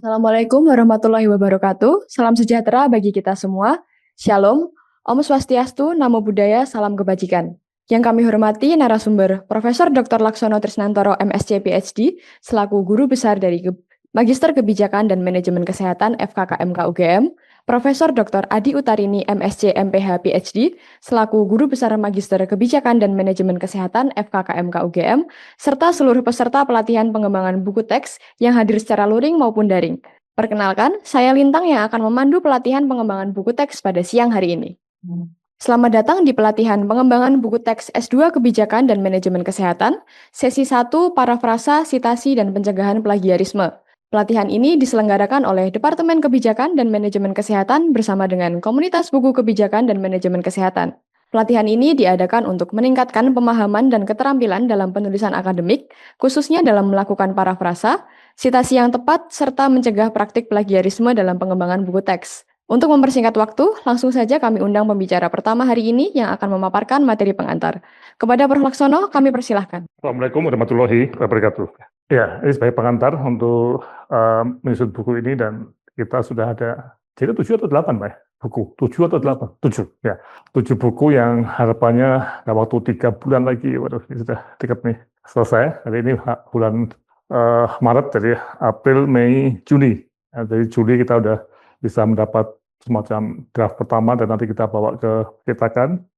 Assalamualaikum warahmatullahi wabarakatuh. Salam sejahtera bagi kita semua. Shalom, Om Swastiastu, Namo Buddhaya, Salam Kebajikan. Yang kami hormati narasumber Profesor Dr. Laksono Trisnantoro MSc PhD selaku Guru Besar dari Magister Kebijakan dan Manajemen Kesehatan FKKMK UGM, Profesor Dr. Adi Utarini MSc MPH PhD selaku Guru Besar Magister Kebijakan dan Manajemen Kesehatan FKKMK UGM, serta seluruh peserta pelatihan pengembangan buku teks yang hadir secara luring maupun daring. Perkenalkan, saya Lintang yang akan memandu pelatihan pengembangan buku teks pada siang hari ini. Selamat datang di pelatihan pengembangan buku teks S2 Kebijakan dan Manajemen Kesehatan, sesi 1 Parafrasa, Sitasi, dan Pencegahan Plagiarisme. Pelatihan ini diselenggarakan oleh Departemen Kebijakan dan Manajemen Kesehatan bersama dengan Komunitas Buku Kebijakan dan Manajemen Kesehatan. Pelatihan ini diadakan untuk meningkatkan pemahaman dan keterampilan dalam penulisan akademik, khususnya dalam melakukan parafrasa, sitasi yang tepat, serta mencegah praktik plagiarisme dalam pengembangan buku teks. Untuk mempersingkat waktu, langsung saja kami undang pembicara pertama hari ini yang akan memaparkan materi pengantar. Kepada Prof. Laksono, kami persilahkan. Assalamualaikum warahmatullahi wabarakatuh. Ya, ini sebagai pengantar untuk menyusun buku ini, dan kita sudah ada, jadi 7 atau 8, Pak? Buku, 7 atau 8? 7, ya. 7 buku yang harapannya dalam waktu 3 bulan lagi, waduh, ini sudah dekat nih, selesai. Hari ini bulan Maret, jadi April, Mei, Juni. Ya, dari Juli kita udah bisa mendapat semacam draft pertama, dan nanti kita bawa ke cetakan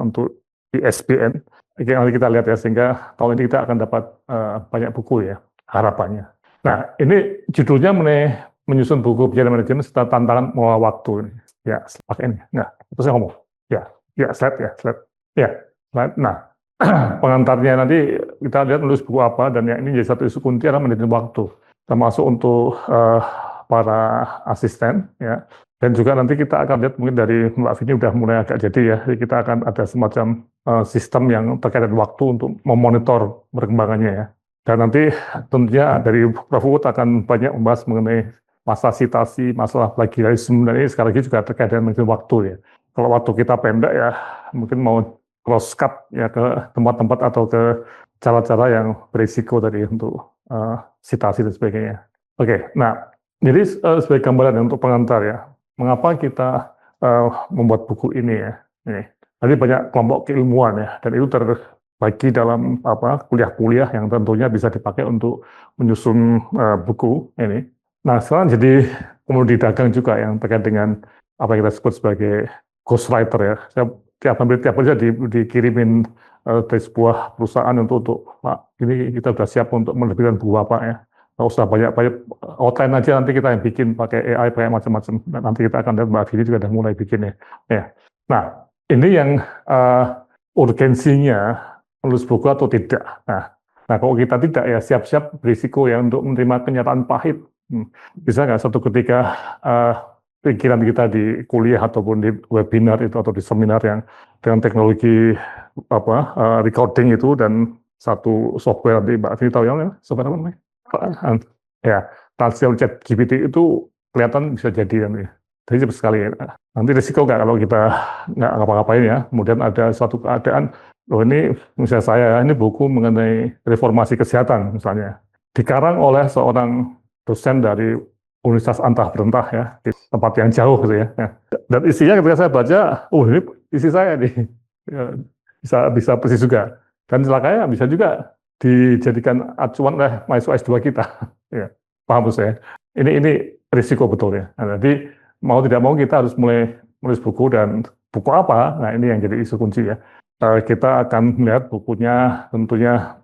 untuk ISBN. Nanti kita lihat ya, sehingga tahun ini kita akan dapat banyak buku ya, harapannya. Nah, ini judulnya menyusun buku biaya manajemen serta tantangan mengelola waktu. Ya, pakai ini. Nah, itu saya ngomong. Ya, slide. Ya, slide. Nah, pengantarnya nanti kita lihat nulis buku apa, dan yang ini jadi satu isu kunci adalah manajemen waktu, termasuk untuk para asisten, ya. Dan juga nanti kita akan lihat mungkin dari Mbak Vini udah mulai agak jadi ya, jadi kita akan ada semacam sistem yang terkait dengan waktu untuk memonitor perkembangannya ya. Dan nanti tentunya dari Prof. Uut akan banyak membahas mengenai masalah sitasi, masalah plagiarisme, dan ini sekali lagi juga terkait dengan manajemen waktu ya. Kalau waktu kita pendek ya, mungkin mau cross cut ya ke tempat-tempat atau ke cara-cara yang berisiko tadi untuk sitasi dan sebagainya. Oke, nah jadi sebagai gambaran untuk pengantar ya, mengapa kita membuat buku ini ya? Ini. Tadi banyak kelompok keilmuan ya, dan itu terbagi dalam kuliah-kuliah yang tentunya bisa dipakai untuk menyusun buku ini. Nah, sekarang jadi komoditi dagang juga yang terkait dengan apa yang kita sebut sebagai ghostwriter ya. Hampir tiap hari dikirimin dari sebuah perusahaan untuk Pak, ini kita sudah siap untuk menerbitkan buku Bapak ya. Nggak usah banyak-banyak, outline aja nanti kita yang bikin pakai AI, pakai macam-macam. Nanti kita akan lihat Mbak Vini juga udah mulai bikin ya. Nah, ini yang urgensinya menulis buku atau tidak. Nah, kalau kita tidak ya siap-siap berisiko ya untuk menerima kenyataan pahit. Bisa nggak suatu ketika pikiran kita di kuliah ataupun di webinar itu atau di seminar yang dengan teknologi recording itu dan satu software, nanti Mbak Vini tahu ya, software apa namanya? Ya, Translate ChatGPT itu kelihatan bisa jadi kan ya. Jadi cepat sekali ya. Nanti risiko nggak kalau kita nggak ngapa-ngapain ya. Kemudian ada suatu keadaan, loh ini misalnya saya, ini buku mengenai reformasi kesehatan misalnya. Dikarang oleh seorang dosen dari Universitas Antah Berantah ya, di tempat yang jauh gitu ya. Dan isinya ketika saya baca, ini isi saya nih. Ya, bisa persis juga. Dan celakanya bisa juga dijadikan acuan oleh mahasiswa S2 kita. Ya, paham saya. Ini risiko betul ya. Nah, jadi mau tidak mau kita harus mulai menulis buku, dan buku apa? Nah, ini yang jadi isu kunci ya. Kita akan melihat bukunya tentunya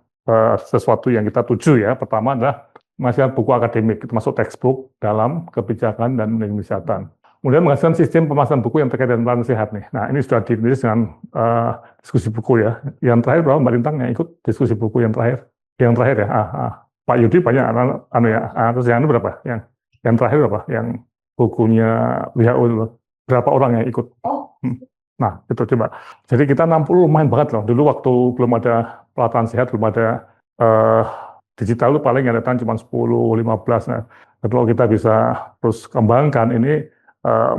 sesuatu yang kita tuju ya. Pertama adalah menghasilkan buku akademik, termasuk textbook dalam kebijakan dan manajemen kesehatan. Kemudian menghasilkan sistem pemasaran buku yang terkait dengan pelayanan sehat nih. Nah, ini sudah ditulis dengan diskusi buku ya. Yang terakhir berapa Mbak Lintang yang ikut diskusi buku yang terakhir? Yang terakhir ya. Pak Yudi banyak ya. Terus yang berapa? Yang terakhir berapa? Yang bukunya WHO dulu. Berapa orang yang ikut? Nah, itu coba. Jadi kita 60 lumayan banget loh. Dulu waktu belum ada pelatihan sehat, belum ada digital, itu paling yang datang cuma 10-15. Nah, kalau kita bisa terus kembangkan ini,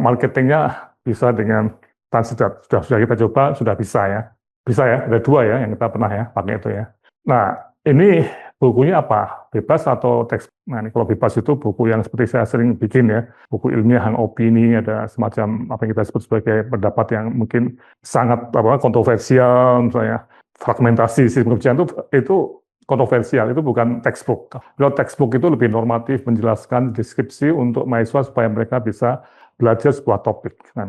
marketingnya bisa dengan transit. Sudah kita coba, sudah bisa ya. Bisa ya, ada 2 ya yang kita pernah ya pakai itu ya. Nah, ini bukunya apa? Bebas atau teks? Nah, ini kalau bebas itu buku yang seperti saya sering bikin ya, buku ilmiah yang opini, ada semacam apa yang kita sebut sebagai pendapat yang mungkin sangat kontroversial, misalnya fragmentasi sistem kebijakan itu kontroversial, itu bukan textbook. Kalau textbook itu lebih normatif, menjelaskan deskripsi untuk mahasiswa supaya mereka bisa belajar sebuah topik. Nah,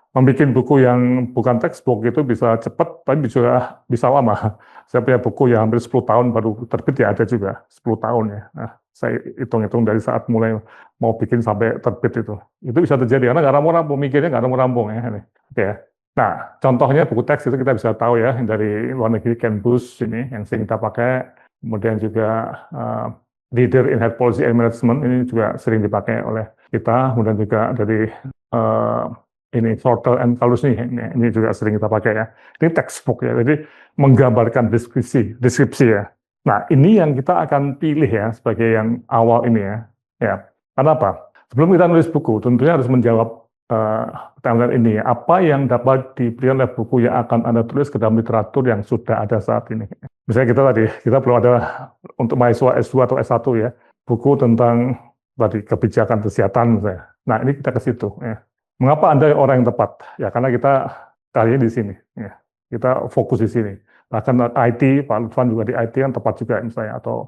membuat buku yang bukan textbook itu bisa cepat, tapi juga bisa lama. Saya punya buku yang hampir 10 tahun baru terbit, ya ada juga 10 tahun ya. Nah, saya hitung-hitung dari saat mulai mau bikin sampai terbit itu. Itu bisa terjadi, karena nggak rampung-rampung, mikirnya nggak rampung-rampung ya. Oke ya. Nah, contohnya buku teks itu kita bisa tahu ya, dari luar negeri, Ken Bush ini, yang sering kita pakai. Kemudian juga Leader in Health Policy and Management, ini juga sering dipakai oleh kita. Kemudian juga dari ini Shorter and Kalus ini juga sering kita pakai ya. Ini textbook ya, jadi menggambarkan deskripsi ya. Nah, ini yang kita akan pilih ya sebagai yang awal ini ya. Ya, karena apa? Sebelum kita nulis buku, tentunya harus menjawab pertanyaan ini. Apa yang dapat diberikan oleh buku yang akan Anda tulis ke dalam literatur yang sudah ada saat ini? Misalnya kita belum ada untuk mahasiswa S2 atau S1 ya, buku tentang kebijakan kesehatan misalnya. Nah, ini kita ke situ ya. Mengapa Anda orang yang tepat? Ya karena kita karyanya di sini. Ya. Kita fokus di sini. Bahkan IT, Pak Lutfan juga di IT kan tepat juga misalnya. Atau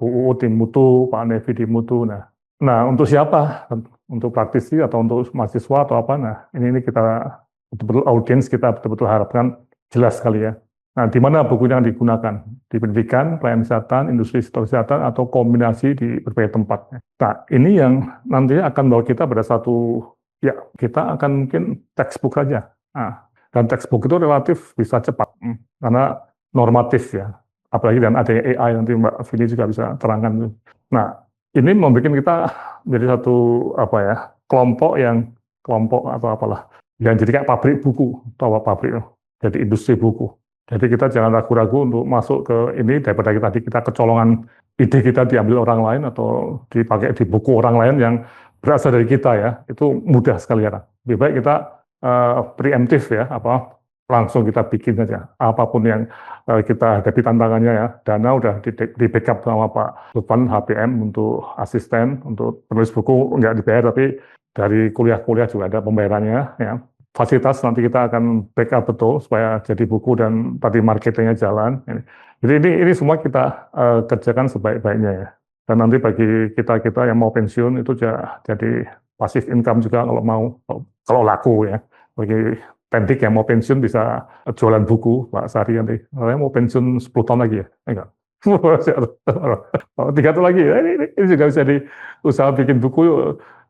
UU di Mutu, Pak Nevi di Mutu. Nah, untuk siapa? Untuk praktisi atau untuk mahasiswa atau apa? Nah, ini kita betul-betul audiens kita betul-betul harapkan jelas sekali ya. Nah, di mana bukunya yang digunakan? Di pendidikan, pelayanan kesehatan, industri sektor kesehatan, atau kombinasi di berbagai tempat. Nah, ini yang nantinya akan membawa kita pada satu, ya kita akan mungkin textbook saja. Nah, dan textbook itu relatif bisa cepat, karena normatif ya. Apalagi dan ada AI, nanti Mbak Vini juga bisa terangkan. Nah, ini membuat kita menjadi satu kelompok atau apalah, yang jadi kayak pabrik buku, atau pabrik, jadi industri buku. Jadi kita jangan ragu-ragu untuk masuk ke ini, daripada kita kecolongan ide kita diambil orang lain atau dipakai di buku orang lain yang berasal dari kita ya, itu mudah sekali ya. Lebih baik kita preemptif ya, langsung kita bikin saja. Apapun yang kita hadapi tantangannya ya, dana udah di backup sama Pak Lutfan HPM untuk asisten, untuk penulis buku nggak dibayar, tapi dari kuliah-kuliah juga ada pembayarannya ya. Fasilitas nanti kita akan backup betul supaya jadi buku dan tadi marketingnya jalan. Jadi ini semua kita kerjakan sebaik-baiknya ya. Dan nanti bagi kita yang mau pensiun itu jadi passive income juga kalau laku ya. Bagi pendik yang mau pensiun bisa jualan buku, Pak Sari nanti. Saya mau pensiun 10 tahun lagi ya? Enggak. 3 tahun lagi ya. Ini juga bisa usaha bikin buku,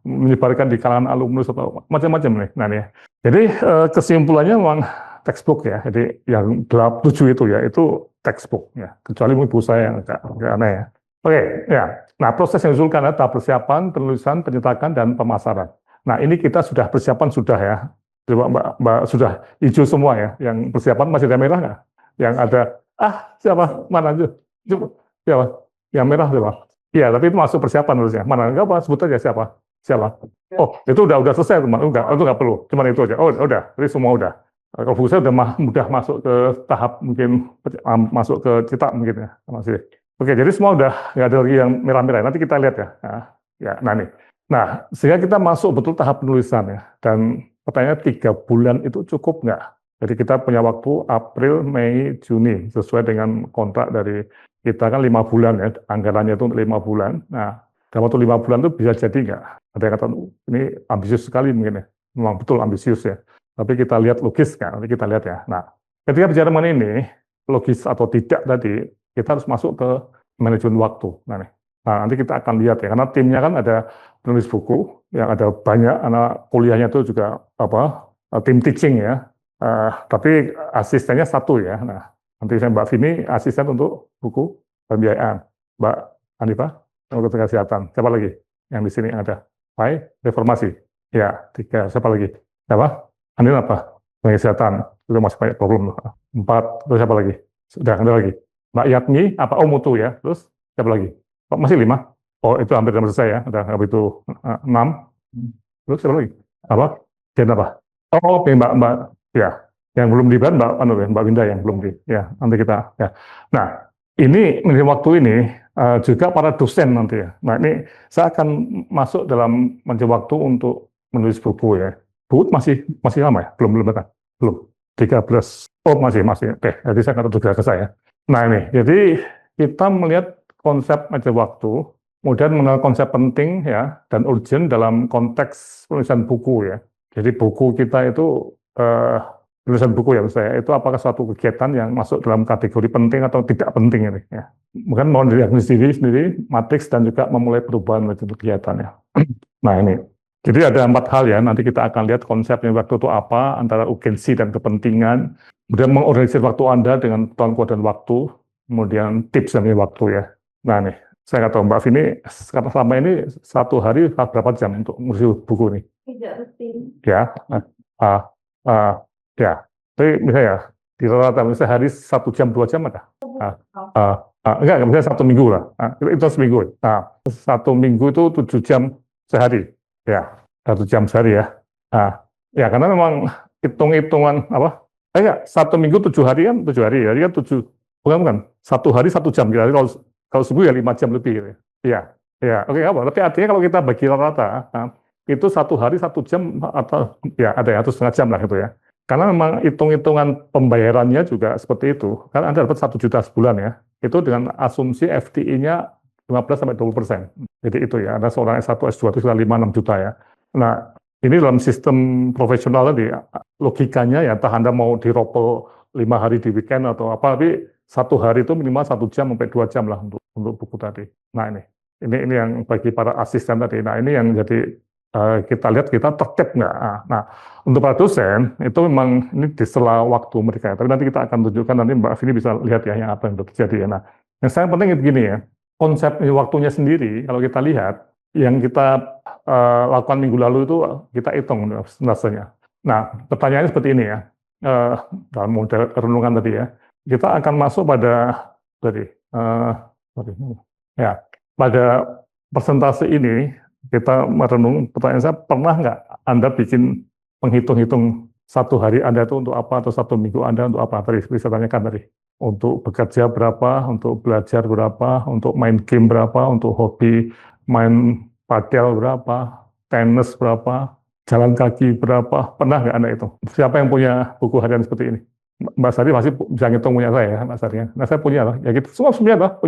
menyebarkan di kalangan alumnus atau macam-macam nih. Nah nih. Jadi kesimpulannya memang textbook ya. Jadi yang 7 itu ya, itu textbook ya. Kecuali ibu saya yang agak aneh ya. Oke, ya. Nah, proses yang diusulkan adalah tahap persiapan, penulisan, penyetakan, dan pemasaran. Nah, ini kita sudah persiapan sudah ya. Coba Mbak sudah hijau semua ya. Yang persiapan masih ada merah nggak? Yang ada, siapa? Mana aja? Coba, siapa? Yang merah siapa? Iya, tapi itu masuk persiapan harusnya. Mana? Nggak apa, sebut aja siapa? Siapa? Oh, itu udah selesai teman. Itu nggak perlu. Cuman itu aja. Oh, udah. Jadi semua udah. Kalau buku saya mudah masuk ke tahap mungkin masuk ke cetak mungkin ya. Masih. Oke, jadi semua udah nggak ada lagi yang merah-merah. Nanti kita lihat ya. Nah nih. Nah, sehingga kita masuk betul tahap penulisan ya. Dan pertanyaannya 3 bulan itu cukup nggak? Jadi kita punya waktu April, Mei, Juni sesuai dengan kontrak dari kita kan 5 bulan ya. Anggarannya itu untuk 5 bulan. Nah, dalam waktu 5 bulan itu bisa jadi nggak? Ada yang kata, ini ambisius sekali mungkin ya. Memang betul ambisius ya. Tapi kita lihat logis kan, nanti kita lihat ya. Nah, ketika bicara mengenai ini, logis atau tidak tadi, kita harus masuk ke manajemen waktu. Nah, nanti kita akan lihat ya, karena timnya kan ada penulis buku, yang ada banyak anak kuliahnya itu juga tim teaching ya. Tapi asistennya 1 ya. Nah, nanti saya Mbak Vini asisten untuk buku pembiayaan. Mbak Andipa, untuk kesehatan. Siapa lagi yang di sini ada? Reformasi. Ya, 3. Siapa lagi? Siapa? Andin apa? Kesehatan. Itu masih banyak problem. 4. Terus siapa lagi? Sudah ada lagi. Mbak Yatmi, Mutu ya. Terus siapa lagi? Masih 5. Oh, itu hampir selesai ya. Udah itu 6. Terus siapa lagi? Jen apa? Oh, oke, Mbak. Ya. Yang belum dibayar Mbak Winda yang belum ya. Nanti kita ya. Nah, ini waktu ini juga para dosen nanti ya. Nah ini saya akan masuk dalam waktu untuk menulis buku ya. Buku masih lama ya? Belum kan? Belum. 13. Oh masih. Oke, jadi saya akan tugas ke saya. Nah ini, jadi kita melihat konsep waktu, kemudian mengenal konsep penting ya dan urgent dalam konteks penulisan buku ya. Jadi buku kita itu tulisan buku ya saya itu apakah suatu kegiatan yang masuk dalam kategori penting atau tidak penting ini ya. Mungkin mau diagnosis sendiri matriks dan juga memulai perubahan metode kegiatannya. Nah ini, jadi ada 4 hal ya, nanti kita akan lihat konsepnya waktu itu apa, antara urgensi dan kepentingan, kemudian mengorganisir waktu Anda dengan pengetahuan dan waktu, kemudian tips dan waktu ya. Nah nih, saya kata Mbak Vini, selama ini 1 hari berapa jam untuk ngurus buku nih? Tidak rutin. Ya, ya, tapi misalnya di rata-rata misalnya sehari 1 jam 2 jam ada? Enggak, misalnya 1 minggu lah. Itu seminggu. Nah, 1 minggu itu 7 jam sehari. Ya, 1 jam sehari ya. Ya karena memang hitung-hitungan apa? Enggak, 1 minggu 7 hari kan 7 hari. Jadi kan 7, bukan. 1 hari 1 jam. Jadi kalau seminggu ya 5 jam lebih. Gitu. Ya, oke apa? Tapi artinya kalau kita bagi rata-rata, itu 1 hari 1 jam atau ya ada ya, atau setengah jam lah gitu ya. Karena memang hitung-hitungan pembayarannya juga seperti itu. Kan Anda dapat 1 juta sebulan ya. Itu dengan asumsi FTI-nya 15-20%. Jadi itu ya, ada seorang S1, S2 itu sekitar 5-6 juta ya. Nah, ini dalam sistem profesional tadi, logikanya ya entah Anda mau diropel 5 hari di weekend atau apa, tapi 1 hari itu minimal 1 jam sampai 2 jam lah untuk buku tadi. Nah ini yang bagi para asisten tadi. Nah ini yang jadi kita lihat kita tertib nggak. Nah, untuk para dosen itu memang ini di sela waktu mereka. Tapi nanti kita akan tunjukkan nanti Mbak Vini bisa lihat ya yang apa yang terjadi ya. Nah, yang saya penting begini ya, konsep waktunya sendiri kalau kita lihat yang kita lakukan minggu lalu itu kita hitung rasanya. Nah, pertanyaannya seperti ini ya, dalam model renungan tadi ya, kita akan masuk pada pada persentase ini. Kita merenung, pertanyaan saya, pernah nggak Anda bikin penghitung-hitung 1 hari Anda itu untuk apa, atau 1 minggu Anda untuk apa? Tadi bisa tanyakan tadi. Untuk bekerja berapa, untuk belajar berapa, untuk main game berapa, untuk hobi main padel berapa, tenis berapa, jalan kaki berapa, pernah nggak Anda itu? Siapa yang punya buku harian seperti ini? Mbak Sari masih bisa ngitung punya saya ya, Mbak Sari. Nah saya punya lah, ya gitu. Semua punya lah,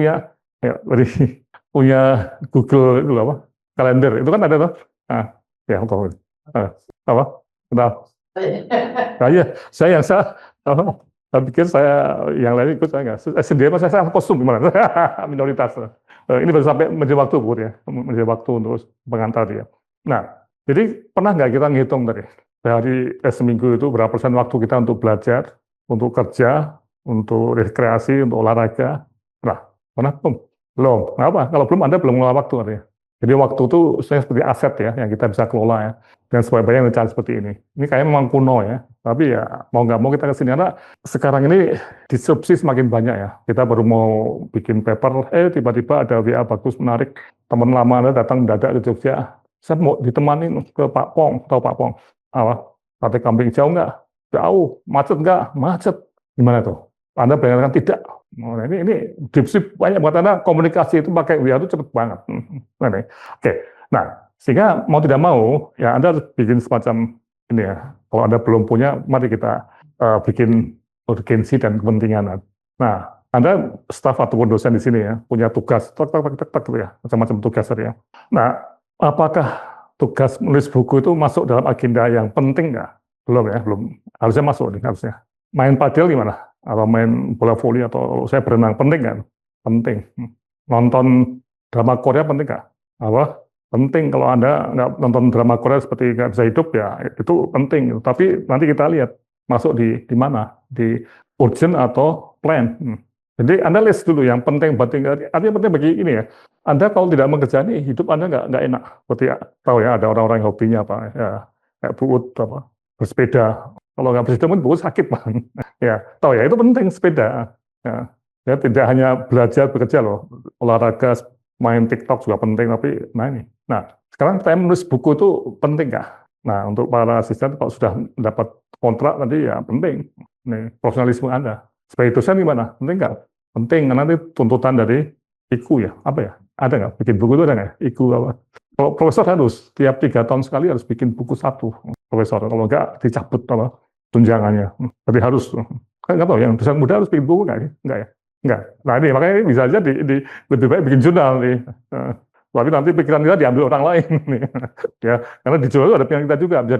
punya Google itu apa? Kalender itu kan ada tuh, ya apa? Kenal? Nah, iya, saya pikir saya yang lain ikut saya nggak. Sendiri saya kostum gimana? Minoritas. Ini baru sampai menjadi waktu ya, menjadi waktu untuk pengantar dia. Nah, jadi pernah nggak kita ngitung tadi dari seminggu itu berapa persen waktu kita untuk belajar, untuk kerja, untuk rekreasi, untuk olahraga? Nah, pernah belum? Kenapa? Kalau belum Anda belum mengelola waktu artinya. Jadi waktu itu saya seperti aset ya, yang kita bisa kelola ya. Dan sebanyak-banyaknya cara seperti ini. Ini kayaknya memang kuno ya, tapi ya mau nggak mau kita kesini. Karena sekarang ini disrupsi semakin banyak ya. Kita baru mau bikin paper, tiba-tiba ada WA bagus, menarik. Teman lama Anda datang mendadak ke Jogja. Saya mau ditemani ke Pak Pong, tahu Pak Pong? Sate kambing jauh nggak? Jauh. Macet nggak? Macet. Gimana tuh? Anda bayangkan tidak. Nah, ini deep banyak buat Anda komunikasi itu pakai WA itu cepet banget. Oke. Nah, sehingga mau tidak mau ya Anda harus bikin semacam ini ya. Kalau Anda belum punya, mari kita bikin urgensi dan kepentingan. Nah, Anda staf ataupun dosen di sini ya punya tugas ya, macam-macam tugas ya. Nah, apakah tugas menulis buku itu masuk dalam agenda yang penting nggak? Belum ya, belum. Harusnya masuk nih, harusnya. Main padel gimana? Atau main bola voli atau saya berenang, penting kan? Penting. Nonton drama Korea penting nggak? Apa? Penting. Kalau Anda nggak nonton drama Korea seperti nggak bisa hidup ya itu penting. Tapi nanti kita lihat masuk di mana? Di urgent atau plan. Jadi Anda list dulu yang penting. Artinya penting bagi ini ya. Anda kalau tidak mengerjakan hidup Anda nggak enak. Seperti tahu ya ada orang-orang yang hobinya apa ya kayak buut apa bersepeda. Kalau nggak bersepeda mungkin buku sakit bang. Ya, tahu ya itu penting sepeda. Ya, tidak hanya belajar bekerja loh, olahraga, main TikTok juga penting. Tapi, nah sekarang saya menulis buku itu penting nggak? Nah untuk para asisten kalau sudah mendapat kontrak nanti ya penting. Nih profesionalisme Anda. Sebagai dosen gimana? Penting nggak? penting karena itu tuntutan dari IKU ya, apa ya? Ada nggak? Bikin buku itu ada nggak? IKU apa? Kalau profesor harus tiap 3 tahun sekali harus bikin buku 1 profesor. Kalau nggak dicabut apa tunjangannya. Tapi harus. Kan nggak tahu yang dosen muda harus bikin buku nggak? Nggak ya? Nggak. Nah ini makanya ini bisa aja lebih baik bikin jurnal nih. Tapi nanti pikiran kita diambil orang lain nih. Ya, karena di jurnal itu ada pikiran kita juga bisa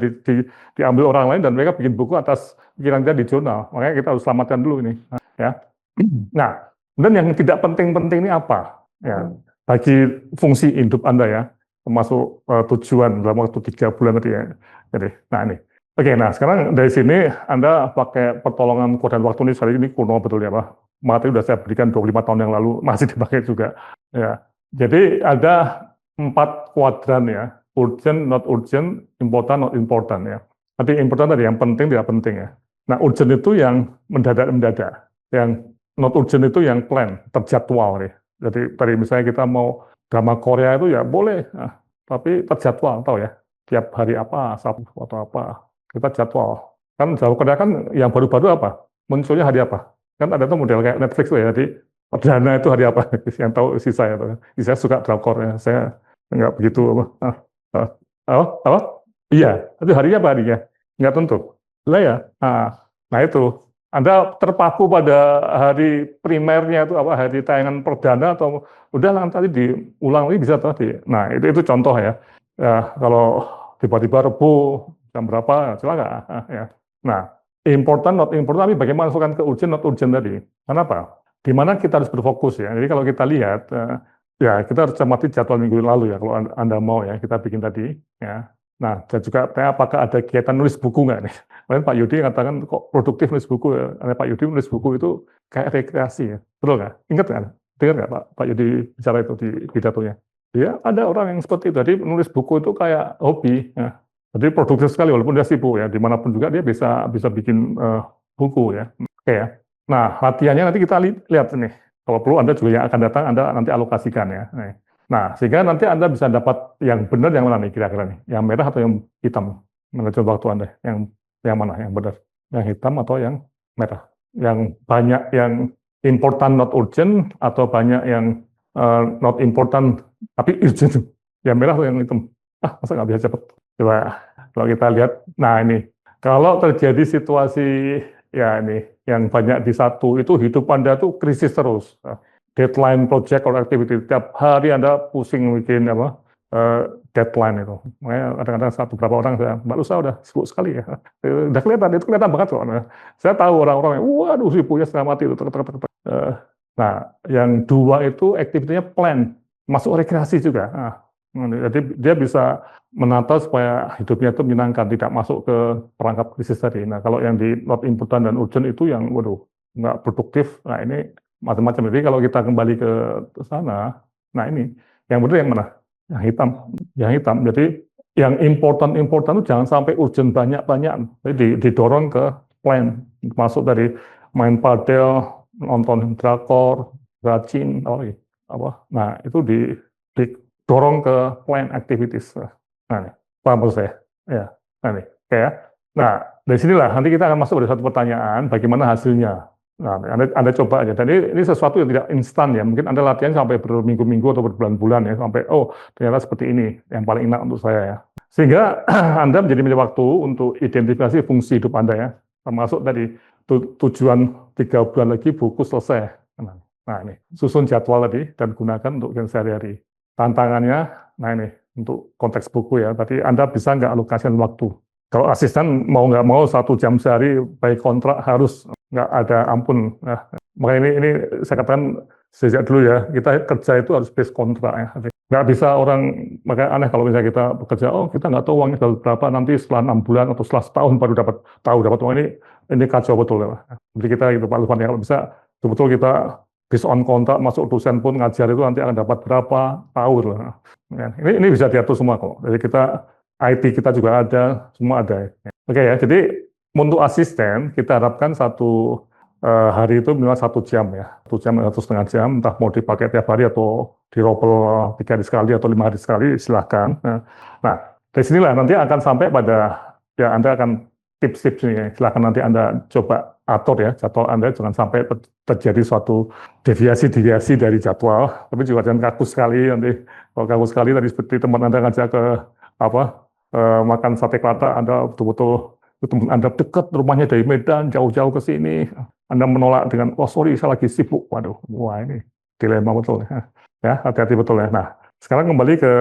diambil orang lain dan mereka bikin buku atas pikiran kita di jurnal. Makanya kita harus selamatkan dulu ini. Ya. Nah, dan yang tidak penting-penting ini apa? Ya, bagi fungsi hidup Anda ya, termasuk tujuan dalam waktu 3 bulan tadi ya. Jadi, nah ini. Oke, nah sekarang dari sini Anda pakai pertolongan koordinat waktu ini, sekali ini kuno betul ya Pak. Materi sudah saya berikan 25 tahun yang lalu, masih dipakai juga. Ya. Jadi ada 4 kuadran ya, urgent, not urgent, important, not important ya. Nanti important tadi yang penting, tidak penting ya. Nah urgent itu yang mendadak-mendadak, yang not urgent itu yang plan, terjadwal nih. Jadi tadi misalnya kita mau drama Korea itu ya boleh, nah, tapi terjadwal, tahu ya, tiap hari apa, Sabtu atau apa, kita jadwal. Kan drama Korea kan yang baru-baru apa, munculnya hari apa? Kan ada tuh model kayak Netflix tuh ya, jadi perdana itu hari apa? Yang tahu isi saya, saya suka drakor ya, saya nggak begitu apa? Iya, itu harinya apa harinya? Nggak tentu. Lah ya, nah itu. Anda terpaku pada hari primernya itu apa, hari tayangan perdana atau udah nanti diulang lagi bisa tadi. Nah itu contoh ya. Ya kalau tiba-tiba Rebo jam berapa silakan ya. Nah important not important, tapi bagaimana masukkan ke urgent not urgent tadi. Kenapa? Di mana kita harus berfokus ya. Jadi kalau kita lihat ya kita harus cermati jadwal minggu lalu ya. Kalau Anda mau ya kita bikin tadi ya. Nah, dan juga apakah ada kegiatan nulis buku nggak nih? Kemarin Pak Yudi katakan kok produktif nulis buku ya. Pak Yudi nulis buku itu kayak rekreasi ya. Betul nggak? Ingat nggak? Dengar nggak Pak Yudi bicara itu di pidatonya? Ya, ada orang yang seperti itu. Jadi nulis buku itu kayak hobi. Ya. Jadi produktif sekali walaupun dia sibuk ya. Dimanapun juga dia bisa bikin buku ya. Oke ya. Nah, latihannya nanti kita lihat nih. Kalau perlu Anda juga yang akan datang, Anda nanti alokasikan ya. Nah, sehingga nanti Anda bisa dapat yang benar yang mana nih kira-kira nih? Yang merah atau yang hitam? Menurut waktu Anda, yang mana yang benar? Yang hitam atau yang merah? Yang banyak yang important not urgent atau banyak yang not important tapi urgent? Yang merah atau yang hitam? Masa nggak bisa cepat? Coba kalau kita lihat, nah ini, kalau terjadi situasi ya ini, yang banyak di satu, itu hidup Anda tuh krisis terus. Deadline project or activity, tiap hari Anda pusing bikin apa deadline itu. Makanya kadang-kadang beberapa orang Mbak Lusa udah sibuk sekali ya. Udah kelihatan, itu kelihatan banget kok. Saya tahu orang-orang yang waduh sibuknya setengah mati itu. Nah, yang 2 itu aktivitinya plan, masuk rekreasi juga. Jadi dia bisa menata supaya hidupnya itu menyenangkan, tidak masuk ke perangkap krisis tadi. Nah, kalau yang di not important dan urgent itu yang waduh nggak produktif. Nah, ini macam-macam. Jadi kalau kita kembali ke sana, nah ini yang benar yang mana? Yang hitam. Yang hitam. Jadi yang important itu jangan sampai urgent banyak-banyak. Jadi didorong ke plan. Masuk dari main padel, nonton drakor, rajin, apa? Nah itu didorong ke plan activities. Nah, ini, paham maksud saya? Ya, nah ini, kayak. Nah dari sinilah nanti kita akan masuk pada satu pertanyaan, bagaimana hasilnya? Nah, Anda coba aja. Dan ini sesuatu yang tidak instan ya. Mungkin Anda latihan sampai berminggu-minggu atau berbulan-bulan ya. Sampai, oh ternyata seperti ini yang paling enak untuk saya ya. Sehingga Anda menjadi waktu untuk identifikasi fungsi hidup Anda ya. Termasuk tadi tujuan 3 bulan lagi buku selesai. Nah ini, susun jadwal tadi dan gunakan untuk yang sehari-hari. Tantangannya, nah ini, untuk konteks buku ya. Tadi Anda bisa nggak alokasikan waktu. Kalau asisten mau nggak mau 1 jam sehari, baik kontrak harus nggak ada ampun. Nah, makanya ini saya katakan sejak dulu ya, kita kerja itu harus base kontrak ya. Nggak bisa orang, makanya aneh kalau misalnya kita bekerja, oh kita nggak tahu uangnya berapa, nanti setelah 6 bulan atau setelah setahun baru dapat uang ini kacau betul ya. Jadi kita itu Pak Lufan ya, kalau bisa betul kita based on kontrak, masuk dosen pun ngajar itu nanti akan dapat berapa, tahu lah. Ini bisa diatur semua kok. Jadi kita IT kita juga ada, semua ada. Oke ya, jadi untuk asisten kita harapkan 1 hari itu minimal 1 jam ya, 1 jam atau setengah jam, entah mau dipakai tiap hari atau dirobel 3 hari sekali atau 5 hari sekali, silahkan. Nah, dari sinilah nanti akan sampai pada, ya Anda akan tips-tips ini, silahkan nanti Anda coba atur ya jadwal Anda, jangan sampai terjadi suatu deviasi dari jadwal, tapi juga jangan kaku sekali nanti. Kalau kaku sekali tadi seperti teman Anda ngajak ke makan sate kelata, Anda betul-betul teman Anda dekat rumahnya dari Medan, jauh-jauh ke sini, Anda menolak dengan, oh sorry saya lagi sibuk, waduh, wah ini dilema betul ya, hati-hati betul ya. Nah, sekarang kembali ke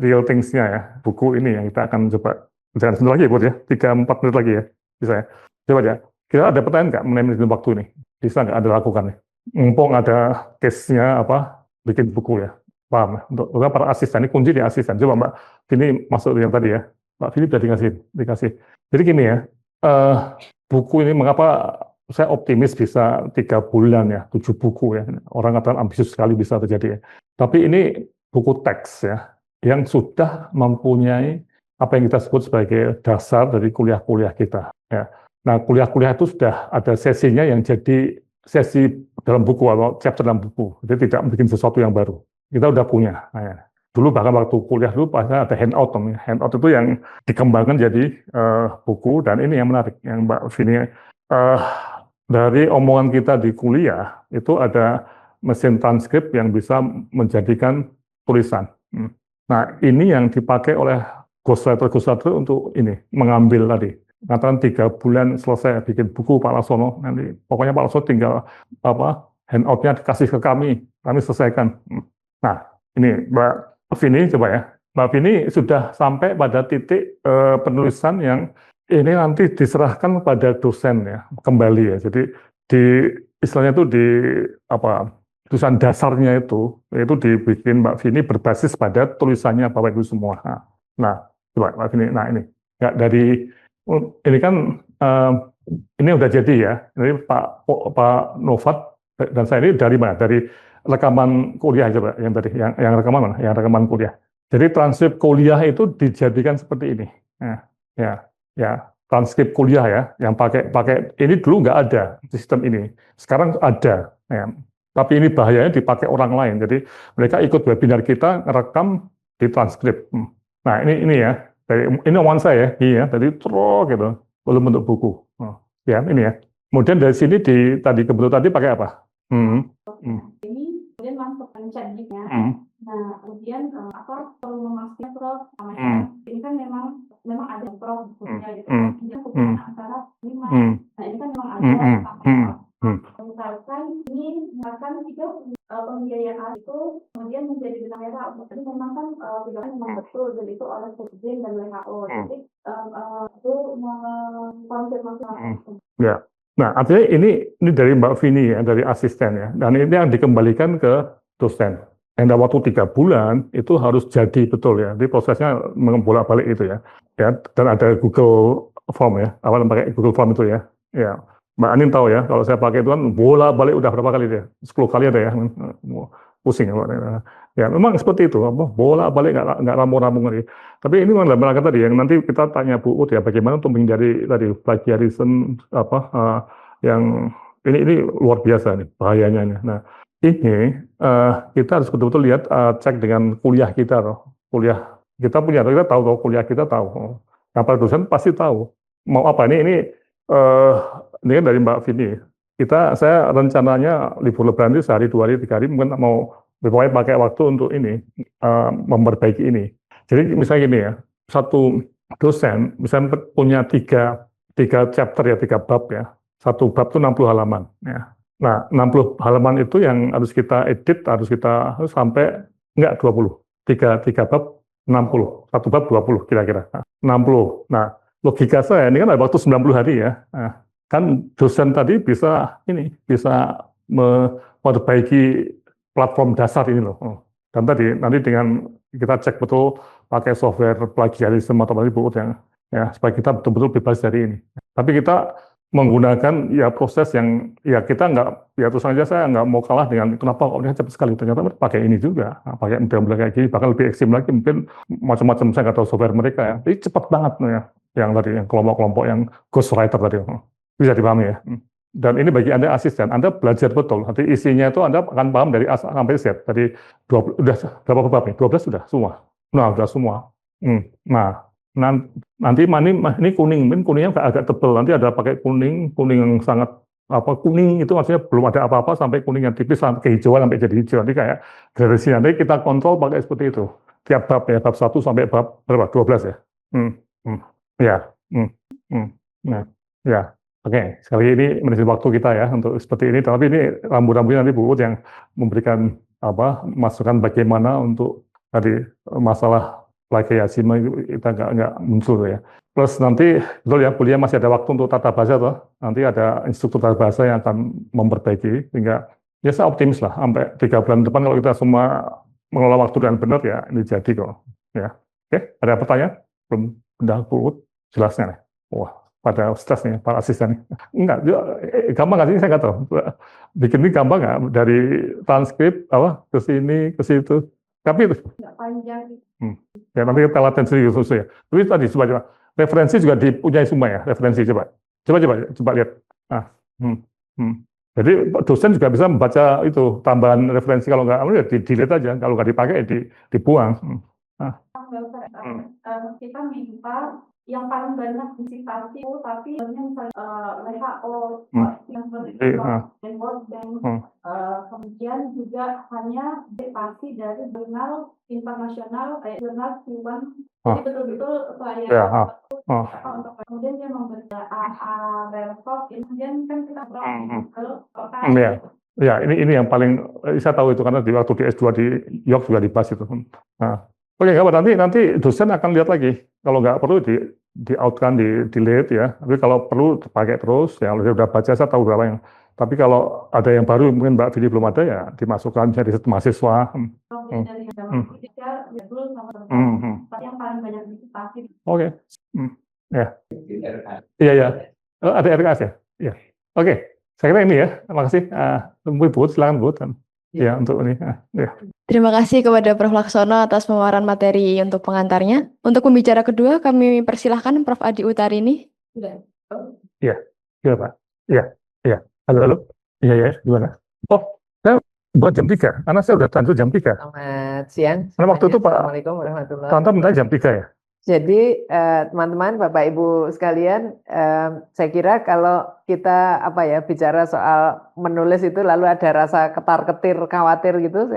real things-nya ya, buku ini yang kita akan coba jangan sebentar lagi ya, Bu ya, 3-4 menit lagi ya, bisa ya. Coba ya, kita ada pertanyaan nggak mengenai manajemen waktu ini? Bisa nggak ada lakukan nih? Mumpung ada case-nya bikin buku ya, paham ya? Untuk para asisten, ini kunci di asisten. Coba Mbak, ini masuk yang tadi ya, Mbak Philip sudah dikasih. Jadi gini ya, buku ini mengapa saya optimis bisa 3 bulan ya, 7 buku ya. Orang katakan ambisius sekali bisa terjadi ya. Tapi ini buku teks ya, yang sudah mempunyai apa yang kita sebut sebagai dasar dari kuliah-kuliah kita. Ya. Nah, kuliah-kuliah itu sudah ada sesinya yang jadi sesi dalam buku atau chapter dalam buku. Jadi tidak bikin sesuatu yang baru. Kita udah punya. Nah, ya. Dulu bahkan waktu kuliah dulu pasti ada handout. Handout itu yang dikembangkan jadi buku, dan ini yang menarik, yang Mbak Vini, dari omongan kita di kuliah, itu ada mesin transkrip yang bisa menjadikan tulisan. Nah, ini yang dipakai oleh ghostwriter untuk ini, mengambil tadi. Ngatakan 3 bulan selesai bikin buku Pak Laksono, nanti pokoknya Pak Laksono tinggal handout-nya dikasih ke kami selesaikan. Nah, ini Mbak Vini coba ya. Mbak Vini sudah sampai pada titik penulisan yang ini nanti diserahkan pada dosen ya, kembali ya. Jadi istilahnya itu tulisan dasarnya itu dibikin Mbak Vini berbasis pada tulisannya Bapak Ibu semua. Nah, coba Mbak Vini, nah ini ya, ini kan ini udah jadi ya. Ini Pak Novat dan saya ini dari mana? Dari rekaman kuliah coba yang tadi, yang rekaman mana? Yang rekaman kuliah. Jadi transkrip kuliah itu dijadikan seperti ini. Ya, transkrip kuliah ya, yang pakai ini dulu nggak ada sistem ini, sekarang ada. Ya. Tapi ini bahayanya dipakai orang lain. Jadi mereka ikut webinar kita, ngerekam, ditranskrip. Nah ini ya, ini omongan saya ya, tadi gitu, belum bentuk buku. Ya ini ya. Kemudian dari sini kebetulan tadi pakai apa? Ini kemudian masuk ke chatnya. Nah, kemudian apa perlu memastikan Prof ini kan memang ada Prof bukunya gitu. Kemudian antara 5. Nah, ini kan memang ada misalkan ini misalkan pembiayaan itu kemudian menjadi benang merah. Jadi memang kan tidak memang betul jadi itu oleh Presiden dan WHO. Jadi itu mengkonfirmasi. Ya. Nah, artinya ini dari Mbak Vini ya, dari asisten ya, dan ini yang dikembalikan ke dosen. Yang dalam waktu 3 bulan itu harus jadi betul ya. Jadi prosesnya bolak-balik itu ya. Dan ada Google Form ya. Awalnya pakai Google Form itu ya. Ya, Mbak Anin tahu ya. Kalau saya pakai itu kan bolak-balik udah berapa kali dia? 10 kali ada ya. Pusing ya. Ya, memang seperti itu. Bolak-balik nggak rampung-rampung lagi. Tapi ini memang dalam rangka tadi yang nanti kita tanya Bu Ut ya, bagaimana untuk menghindari tadi plagiarisme yang ini luar biasa nih bahayanya. Nah, ini kita harus betul-betul lihat, cek dengan kuliah kita kuliah kita punya, kita tahu kuliah kita tahu. Nah, para dosen pasti tahu mau apa. Ini kan dari Mbak Vini. Saya rencananya libur lebaran itu sehari, 2 hari, 3 hari, mungkin mau pakai waktu untuk ini memperbaiki ini. Jadi misalnya gini ya, satu dosen misalnya punya 3 chapter ya, 3 bab ya. Satu bab itu 60 halaman ya. Nah, 60 halaman itu yang harus kita edit, harus kita sampai enggak 20. 3 bab 60, satu bab 20 kira-kira. 60. Nah, logika saya ini kan ada waktu 90 hari ya. Nah, kan dosen tadi bisa memperbaiki platform dasar ini loh. Dan tadi nanti dengan kita cek betul pakai software plagiarisme atau yang ya, supaya kita betul-betul bebas dari ini. Tapi kita menggunakan ya proses yang ya kita nggak, ya terus saja saya nggak mau kalah dengan kenapa kok ini cepat sekali, ternyata pakai ini juga, pakai model kayak gini, bahkan lebih ekstrim lagi, mungkin macam-macam, saya nggak tahu software mereka ya, jadi cepat banget ya, yang tadi yang kelompok-kelompok yang ghostwriter tadi, bisa dipahami ya. Dan ini bagi Anda asisten, Anda belajar betul, nanti isinya itu Anda akan paham dari A sampai Z, dari 20, udah berapa bab nih? 12 sudah semua, nah sudah semua. Nah, nanti ini kuningnya agak tebal, nanti ada pakai kuning yang sangat kuning itu maksudnya belum ada apa-apa sampai kuning yang tipis sampai kehijauan sampai jadi hijau. Nanti kayak gradasi nanti kita kontrol pakai seperti itu. Tiap bab ya, bab 1 sampai bab berapa? 12 ya. Ya. Nah, ya. Oke, sekali ini menjadi waktu kita ya untuk seperti ini. Tapi ini rambu-rambunya nanti Bu Ut yang memberikan masukan bagaimana untuk tadi masalah plagiarisme kita nggak muncul ya. Plus nanti betul ya, kuliah masih ada waktu untuk tata bahasa toh. Nanti ada instruktur tata bahasa yang akan memperbaiki sehingga ya saya optimis lah sampai 3 bulan depan kalau kita semua mengelola waktu dengan benar ya ini jadi kok. Ya. Oke, ada pertanyaan? Belum udah Bu Ut jelasnya nih. Wah, pada stres nih para asisten. Enggak, gampang nggak sih? Saya nggak tahu. Bikin ini gampang nggak? Dari transkrip ke sini ke situ. Tapi itu nggak panjang. ya nanti kita latihan sendiri khusus ya. Tapi tadi coba referensi juga dipunyai semua ya. Referensi coba lihat. Jadi dosen juga bisa membaca itu tambahan referensi kalau nggak ya di-delete aja. Kalau nggak dipakai dibuang. Kita minta yang paling banyak disitasi tapi misalnya WHO dan World Bank kemudian juga hanya disitasi dari jurnal internasional kayak jurnal Human jadi betul-betul saya untuk kemudian dia membaca Relkop kemudian kan kita ya ini yang paling saya tahu itu karena waktu di S2 di York juga dibahas itu. Oke, nanti dosen akan lihat lagi. Kalau nggak perlu di outkan, di delete ya. Tapi kalau perlu dipakai terus. Ya, kalau udah baca saya tahu berapa yang. Tapi kalau ada yang baru mungkin Mbak Vidi belum ada ya dimasukkan jadi mahasiswa. Yang paling banyak disitasi. Oke. Ya. Iya. Ada RKS ya. Iya. Oke. Saya kira ini ya. Terima kasih. Bu, silakan Bu. Ya, untuk ini. Ya. Terima kasih kepada Prof. Laksono atas pemaparan materi untuk pengantarnya. Untuk pembicara kedua, kami persilahkan Prof. Adi Utarini. Iya, Pak. Iya. Halo. Iya, gimana? Oh, saya buat jam 3, karena saya udah tampil jam 3. Selamat siang. Karena waktu itu Pak, Assalamualaikum warahmatullahi Tante minta jam 3 ya? Jadi teman-teman, Bapak Ibu sekalian, saya kira kalau kita bicara soal menulis itu lalu ada rasa ketar-ketir, khawatir gitu,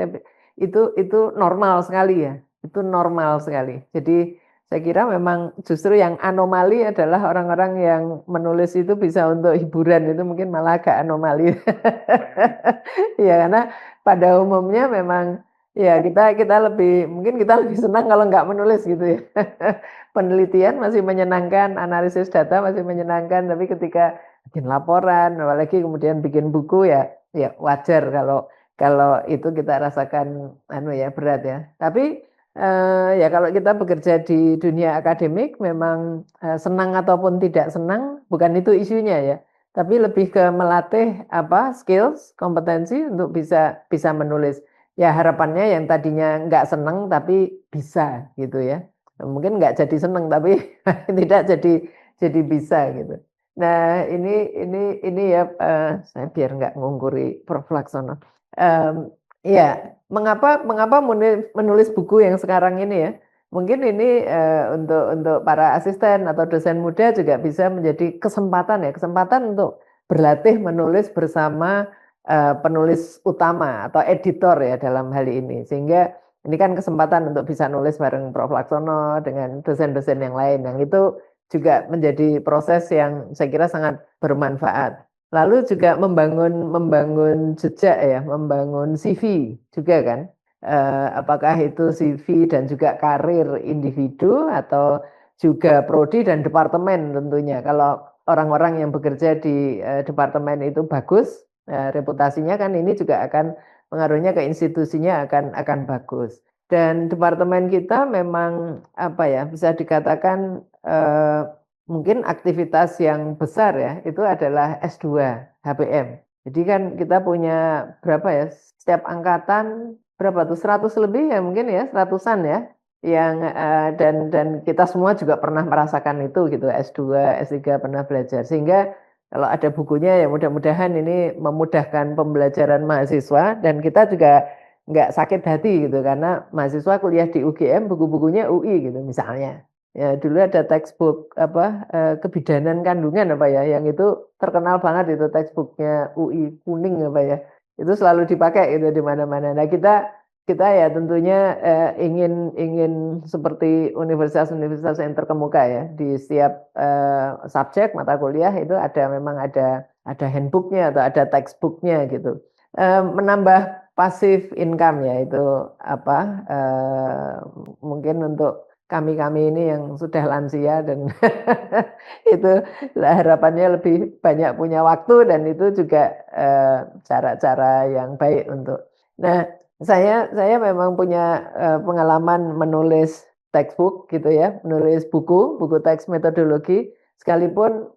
itu normal sekali ya. Itu normal sekali. Jadi saya kira memang justru yang anomali adalah orang-orang yang menulis itu bisa untuk hiburan, itu mungkin malah agak anomali. Ya karena pada umumnya memang ya kita lebih senang kalau nggak menulis gitu ya. Penelitian masih menyenangkan, analisis data masih menyenangkan, tapi ketika bikin laporan, apalagi kemudian bikin buku ya wajar kalau itu kita rasakan berat ya. Tapi ya kalau kita bekerja di dunia akademik memang senang ataupun tidak senang bukan itu isunya ya. Tapi lebih ke melatih skills, kompetensi untuk bisa menulis. Ya harapannya yang tadinya nggak seneng tapi bisa gitu ya. Mungkin nggak jadi seneng tapi tidak jadi bisa gitu. Nah ini ya saya biar nggak ngungkuri Prof. Laksono. Ya mengapa menulis buku yang sekarang ini ya? Mungkin ini untuk para asisten atau dosen muda juga bisa menjadi kesempatan untuk berlatih menulis bersama penulis utama atau editor ya dalam hal ini, sehingga ini kan kesempatan untuk bisa nulis bareng Prof. Laksono dengan dosen-dosen yang lain, yang itu juga menjadi proses yang saya kira sangat bermanfaat. Lalu juga membangun jejak ya, membangun CV juga kan, apakah itu CV dan juga karir individu atau juga prodi dan departemen tentunya. Kalau orang-orang yang bekerja di departemen itu bagus, reputasinya kan ini juga akan pengaruhnya ke institusinya akan bagus. Dan departemen kita memang bisa dikatakan mungkin aktivitas yang besar ya itu adalah S2 HPM. Jadi kan kita punya berapa ya, setiap angkatan berapa tuh 100 lebih ya mungkin ya 100-an ya yang dan kita semua juga pernah merasakan itu gitu, S2, S3 pernah belajar, sehingga kalau ada bukunya ya mudah-mudahan ini memudahkan pembelajaran mahasiswa dan kita juga nggak sakit hati gitu karena mahasiswa kuliah di UGM buku-bukunya UI gitu misalnya. Ya, dulu ada textbook kebidanan kandungan apa ya, yang itu terkenal banget itu textbooknya UI kuning apa ya. Itu selalu dipakai itu di mana-mana. Nah, kita ya tentunya ingin seperti universitas-universitas yang terkemuka ya, di setiap subjek mata kuliah itu memang ada handbooknya atau ada textbooknya gitu. Menambah passive income ya, itu mungkin untuk kami ini yang sudah lansia dan itu harapannya lebih banyak punya waktu, dan itu juga cara-cara yang baik untuk. Nah, saya memang punya pengalaman menulis textbook gitu ya, menulis buku teks metodologi, sekalipun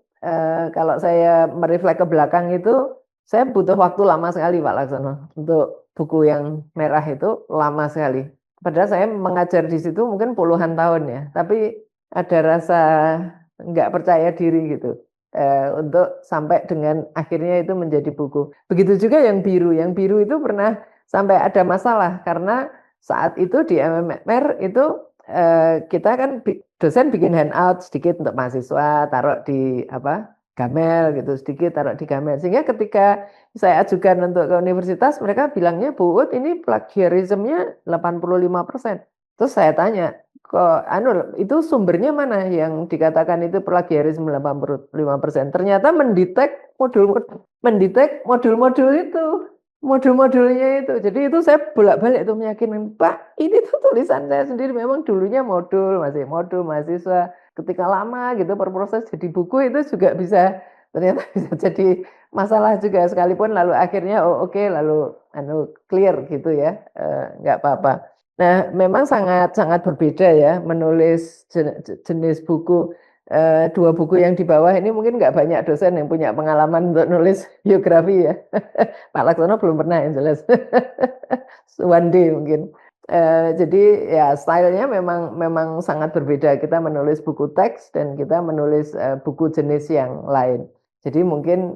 kalau saya mereflek ke belakang itu saya butuh waktu lama sekali Pak Laksono untuk buku yang merah itu, lama sekali. Padahal saya mengajar di situ mungkin puluhan tahun ya, tapi ada rasa nggak percaya diri gitu untuk sampai dengan akhirnya itu menjadi buku. Begitu juga yang biru itu pernah sampai ada masalah karena saat itu di MMR itu kita kan dosen bikin handout sedikit untuk mahasiswa, taruh di Gamel gitu, sedikit taruh di Gamel, sehingga ketika saya ajukan untuk ke universitas, mereka bilangnya, Bu Ut, ini plagiarismenya 85%. Terus saya tanya, kok itu sumbernya mana yang dikatakan itu plagiarisme 85%? Ternyata mendetek modul-modul itu, modul-modulnya itu. Jadi itu saya bolak-balik itu meyakinkan, Pak, ini tuh tulisan saya sendiri, memang dulunya modul mahasiswa. Ketika lama gitu berproses jadi buku itu juga ternyata bisa jadi masalah juga, sekalipun lalu akhirnya oke, lalu clear gitu ya, nggak apa-apa. Nah, memang sangat berbeda ya menulis jenis buku. Dua buku yang di bawah ini mungkin nggak banyak dosen yang punya pengalaman untuk nulis biografi ya. Pak Laksono belum pernah yang jelas. One day mungkin. Jadi ya stylenya memang sangat berbeda. Kita menulis buku teks dan kita menulis buku jenis yang lain. Jadi mungkin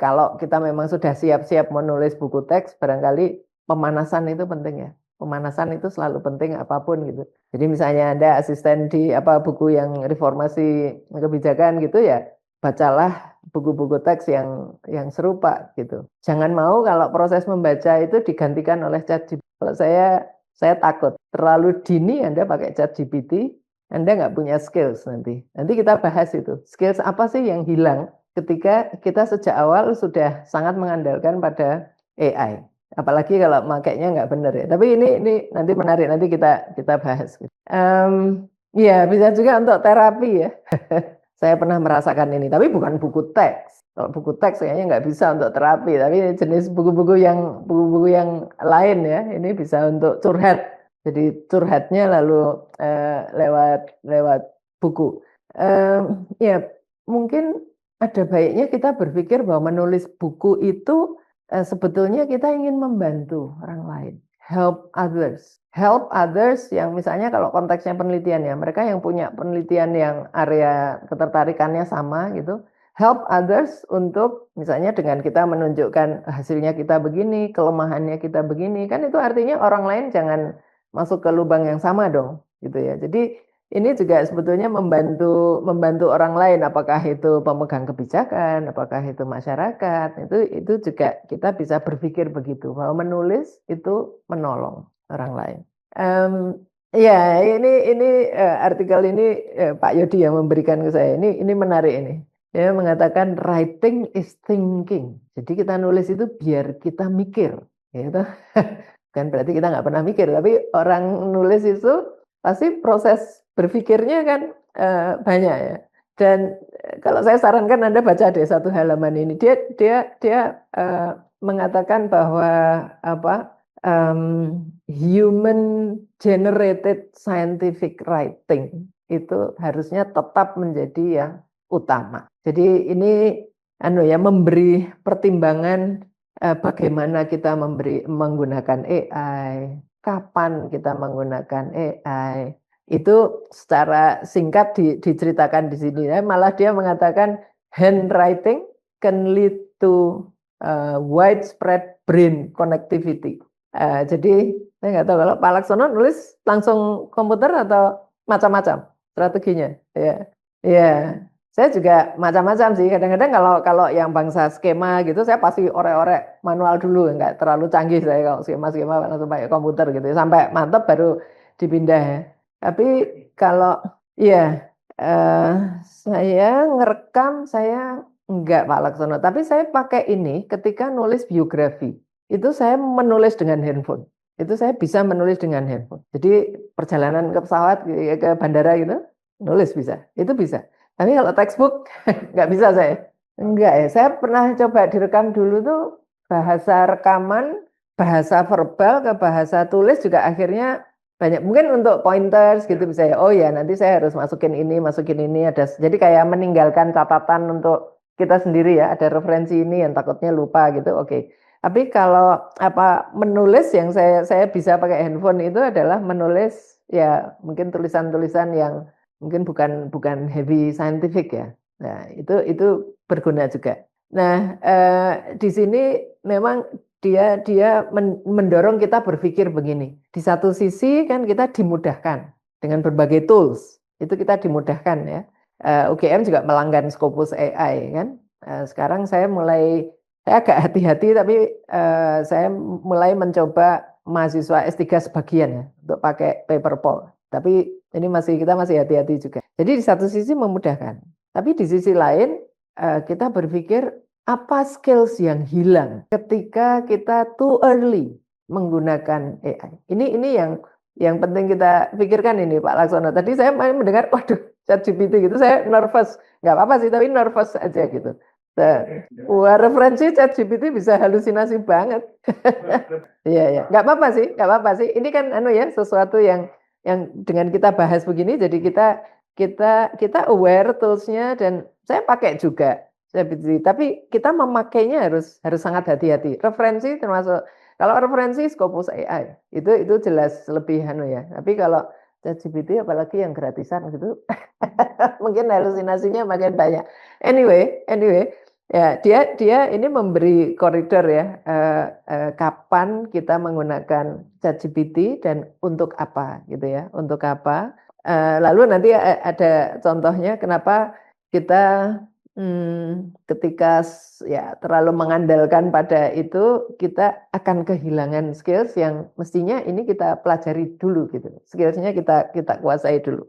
kalau kita memang sudah siap-siap menulis buku teks, barangkali pemanasan itu penting ya. Pemanasan itu selalu penting apapun gitu. Jadi misalnya Anda asisten di buku yang reformasi kebijakan gitu ya, bacalah buku-buku teks yang serupa gitu. Jangan mau kalau proses membaca itu digantikan oleh ChatGPT. Kalau saya takut terlalu dini Anda pakai ChatGPT, Anda nggak punya skills nanti. Nanti kita bahas itu. Skills apa sih yang hilang ketika kita sejak awal sudah sangat mengandalkan pada AI. Apalagi kalau makainya nggak benar ya. Tapi ini nanti menarik, nanti kita bahas. Ya bisa juga untuk terapi ya. Saya pernah merasakan ini, tapi bukan buku teks. Kalau buku teks kayaknya nggak bisa untuk terapi, tapi jenis buku-buku yang lain ya, ini bisa untuk curhat. Jadi curhatnya lalu lewat buku. Ya mungkin ada baiknya kita berpikir bahwa menulis buku itu sebetulnya kita ingin membantu orang lain, help others yang misalnya kalau konteksnya penelitian ya, mereka yang punya penelitian yang area ketertarikannya sama gitu. Help others untuk misalnya dengan kita menunjukkan hasilnya kita begini, kelemahannya kita begini, kan itu artinya orang lain jangan masuk ke lubang yang sama dong, gitu ya. Jadi ini juga sebetulnya membantu orang lain, apakah itu pemegang kebijakan, apakah itu masyarakat, itu juga kita bisa berpikir begitu, bahwa menulis itu menolong orang lain. Ya, ini artikel ini Pak Yodi yang memberikan ke saya. Ini menarik ini. Dia mengatakan writing is thinking. Jadi kita nulis itu biar kita mikir, gitu. Kan berarti kita nggak pernah mikir, tapi orang nulis itu pasti proses berpikirnya kan banyak ya. Dan kalau saya sarankan Anda baca deh satu halaman ini. Dia mengatakan bahwa human generated scientific writing itu harusnya tetap menjadi yang utama. Jadi ini memberi pertimbangan bagaimana kita menggunakan AI, kapan kita menggunakan AI. Itu secara singkat diceritakan di sini. Malah dia mengatakan handwriting can lead to widespread brain connectivity. Jadi saya nggak tahu kalau Pak Laksono nulis langsung komputer atau macam-macam. strateginya. Ya, ya. Saya juga macam-macam sih. Kadang-kadang kalau yang bangsa skema gitu, saya pasti orek-orek manual dulu, nggak terlalu canggih saya kalau skema-skema langsung pakai komputer gitu. Sampai mantap baru dipindah ya. Tapi kalau ya saya ngerekam saya enggak Pak Laksono, tapi saya pakai ini ketika nulis biografi. Itu saya menulis dengan handphone. Itu saya bisa menulis dengan handphone. Jadi perjalanan ke pesawat ke bandara gitu, nulis bisa. Itu bisa. Tapi kalau textbook nggak bisa saya. Enggak ya. Saya pernah coba direkam dulu tuh bahasa rekaman, bahasa verbal ke bahasa tulis juga akhirnya banyak. Mungkin untuk pointers gitu bisa ya. Oh ya nanti saya harus masukin ini ada. Jadi kayak meninggalkan catatan untuk kita sendiri ya. Ada referensi ini yang takutnya lupa gitu. Oke. Tapi kalau menulis yang saya bisa pakai handphone itu adalah menulis ya mungkin tulisan-tulisan yang mungkin bukan heavy scientific ya. Nah, itu berguna juga. Nah, di sini memang dia mendorong kita berpikir begini. Di satu sisi kan kita dimudahkan dengan berbagai tools. Itu kita dimudahkan ya. UGM juga melanggan Scopus AI kan. Sekarang saya agak hati-hati tapi saya mulai mencoba mahasiswa S3 sebagian ya untuk pakai Paperpole. Tapi ini kita masih hati-hati juga. Jadi di satu sisi memudahkan, tapi di sisi lain kita berpikir apa skills yang hilang ketika kita too early menggunakan AI. Ini yang penting kita pikirkan ini Pak Laksono. Tadi saya mendengar, waduh ChatGPT gitu, saya nervous. Nggak apa-apa sih, tapi nervous aja gitu. Wah, referensi ChatGPT bisa halusinasi banget. Iya, nggak apa-apa sih. Ini kan sesuatu yang dengan kita bahas begini, jadi kita aware toolsnya dan saya pakai juga. Tapi kita memakainya harus sangat hati-hati. Referensi termasuk kalau referensi Scopus AI itu jelas lebih ya. Tapi kalau ChatGPT apalagi yang gratisan gitu, mungkin halusinasinya makin banyak. Anyway, ya dia ini memberi koridor ya kapan kita menggunakan ChatGPT dan untuk apa gitu ya, untuk apa. Lalu nanti ada contohnya kenapa kita ketika ya terlalu mengandalkan pada itu kita akan kehilangan skills yang mestinya ini kita pelajari dulu gitu. Skillsnya kita kuasai dulu.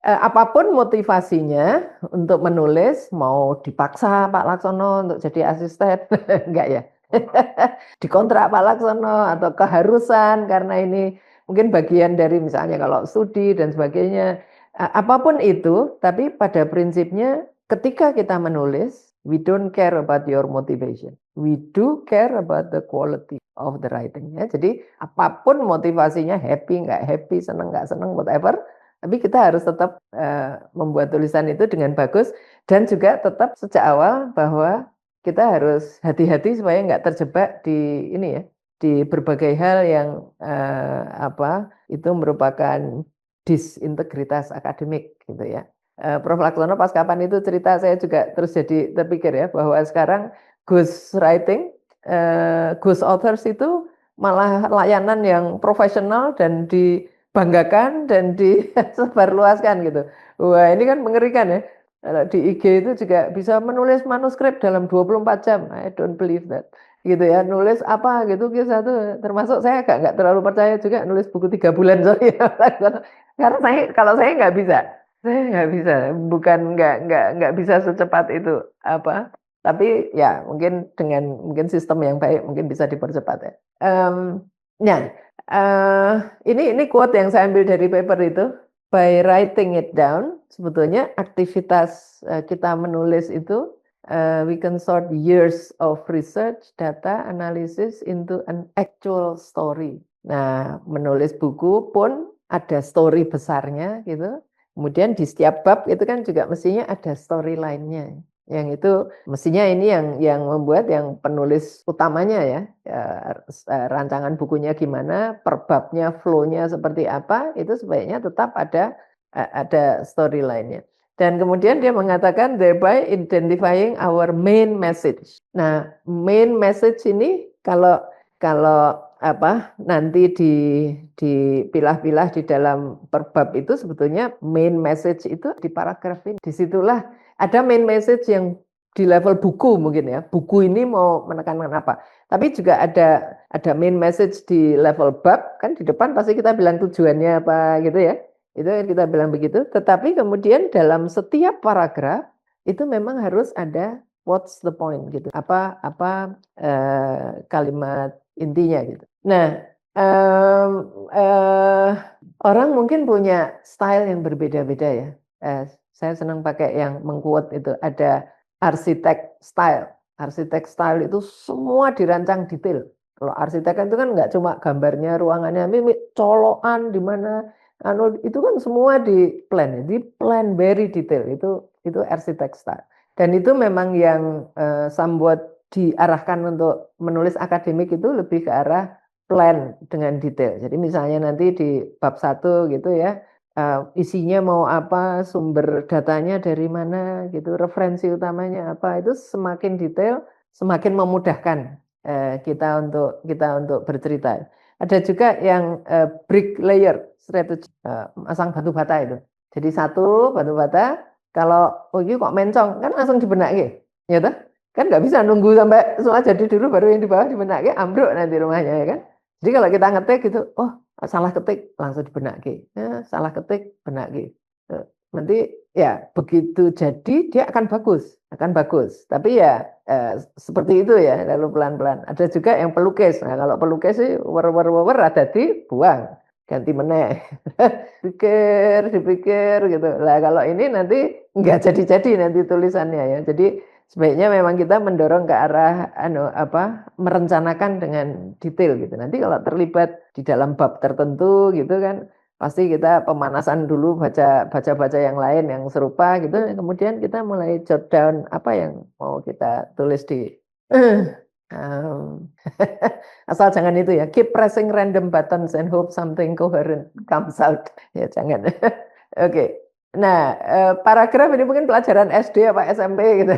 Apapun motivasinya untuk menulis, mau dipaksa Pak Laksono untuk jadi asisten, enggak ya? Dikontrak Pak Laksono atau keharusan karena ini mungkin bagian dari misalnya kalau studi dan sebagainya. Apapun itu, tapi pada prinsipnya ketika kita menulis, we don't care about your motivation. We do care about the quality of the writing. Ya. Jadi apapun motivasinya, happy, nggak happy, seneng, nggak seneng, whatever. Tapi kita harus tetap membuat tulisan itu dengan bagus dan juga tetap sejak awal bahwa kita harus hati-hati supaya nggak terjebak di ini ya, di berbagai hal yang itu merupakan disintegritas akademik gitu ya. Prof. Laksono pas kapan itu cerita saya juga terus jadi terpikir ya bahwa sekarang ghost writing, ghost authors itu malah layanan yang profesional dan dibanggakan dan disebarluaskan gitu. Wah ini kan mengerikan ya. Di IG itu juga bisa menulis manuskrip dalam 24 jam. I don't believe that. Gitu ya, nulis apa gitu satu termasuk saya nggak terlalu percaya juga nulis buku 3 bulan sorry karena kalau saya nggak bisa bukan nggak bisa secepat itu tapi ya mungkin dengan sistem yang baik mungkin bisa dipercepat ya. Ini quote yang saya ambil dari paper itu, by writing it down sebetulnya aktivitas kita menulis itu we can sort years of research, data, analysis into an actual story. Nah, menulis buku pun ada story besarnya gitu. Kemudian di setiap bab itu kan juga mestinya ada storyline-nya. Yang itu mestinya ini yang membuat yang penulis utamanya ya, rancangan bukunya gimana, per babnya, flow-nya seperti apa, itu sebaiknya tetap ada storyline-nya. Dan kemudian dia mengatakan thereby identifying our main message. Nah, main message ini kalau nanti dipilah-pilah di dalam per bab itu sebetulnya main message itu di paragraf ini. Disitulah ada main message yang di level buku mungkin ya. Buku ini mau menekankan apa. Tapi juga ada main message di level bab, kan di depan pasti kita bilang tujuannya apa gitu ya. Itu yang kita bilang begitu. Tetapi kemudian dalam setiap paragraf itu memang harus ada what's the point gitu. Apa kalimat intinya gitu. Nah, orang mungkin punya style yang berbeda-beda ya. Saya senang pakai yang mengquote itu, ada arsitek style. Arsitek style itu semua dirancang detail. Kalau arsitek itu kan nggak cuma gambarnya, ruangannya, colokan di mana, itu kan semua di plan very detail. Itu arsitek style. Dan itu memang yang somewhat diarahkan untuk menulis akademik itu lebih ke arah plan dengan detail. Jadi misalnya nanti di bab 1 gitu ya, isinya mau apa, sumber datanya dari mana gitu, referensi utamanya apa, itu semakin detail, semakin memudahkan kita untuk bercerita. Ada juga yang bricklayer strategi, masang batu bata itu. Jadi satu batu bata, kalau ini kok mencong kan langsung dibenaki, ya toh? Kan nggak bisa nunggu sampai semua jadi dulu baru yang di bawah dibenaki, ambruk nanti rumahnya ya kan. Jadi kalau kita ngetik gitu, oh salah ketik langsung dibenaki, ya, salah ketik benaki. Nanti ya begitu jadi dia akan bagus. Tapi ya seperti itu ya, lalu pelan-pelan. Ada juga yang pelukis. Nah kalau pelukis sih wer ada dibuang, ganti meneh. dipikir gitu. Lah kalau ini nanti nggak jadi nanti tulisannya ya. Jadi sebaiknya memang kita mendorong ke arah merencanakan dengan detail gitu. Nanti kalau terlibat di dalam bab tertentu gitu kan, pasti kita pemanasan dulu baca yang lain yang serupa gitu. Kemudian kita mulai jot down apa yang mau kita tulis di asal jangan itu ya, keep pressing random buttons and hope something coherent comes out. Ya jangan. Oke. Nah, paragraf ini mungkin pelajaran SD apa SMP gitu.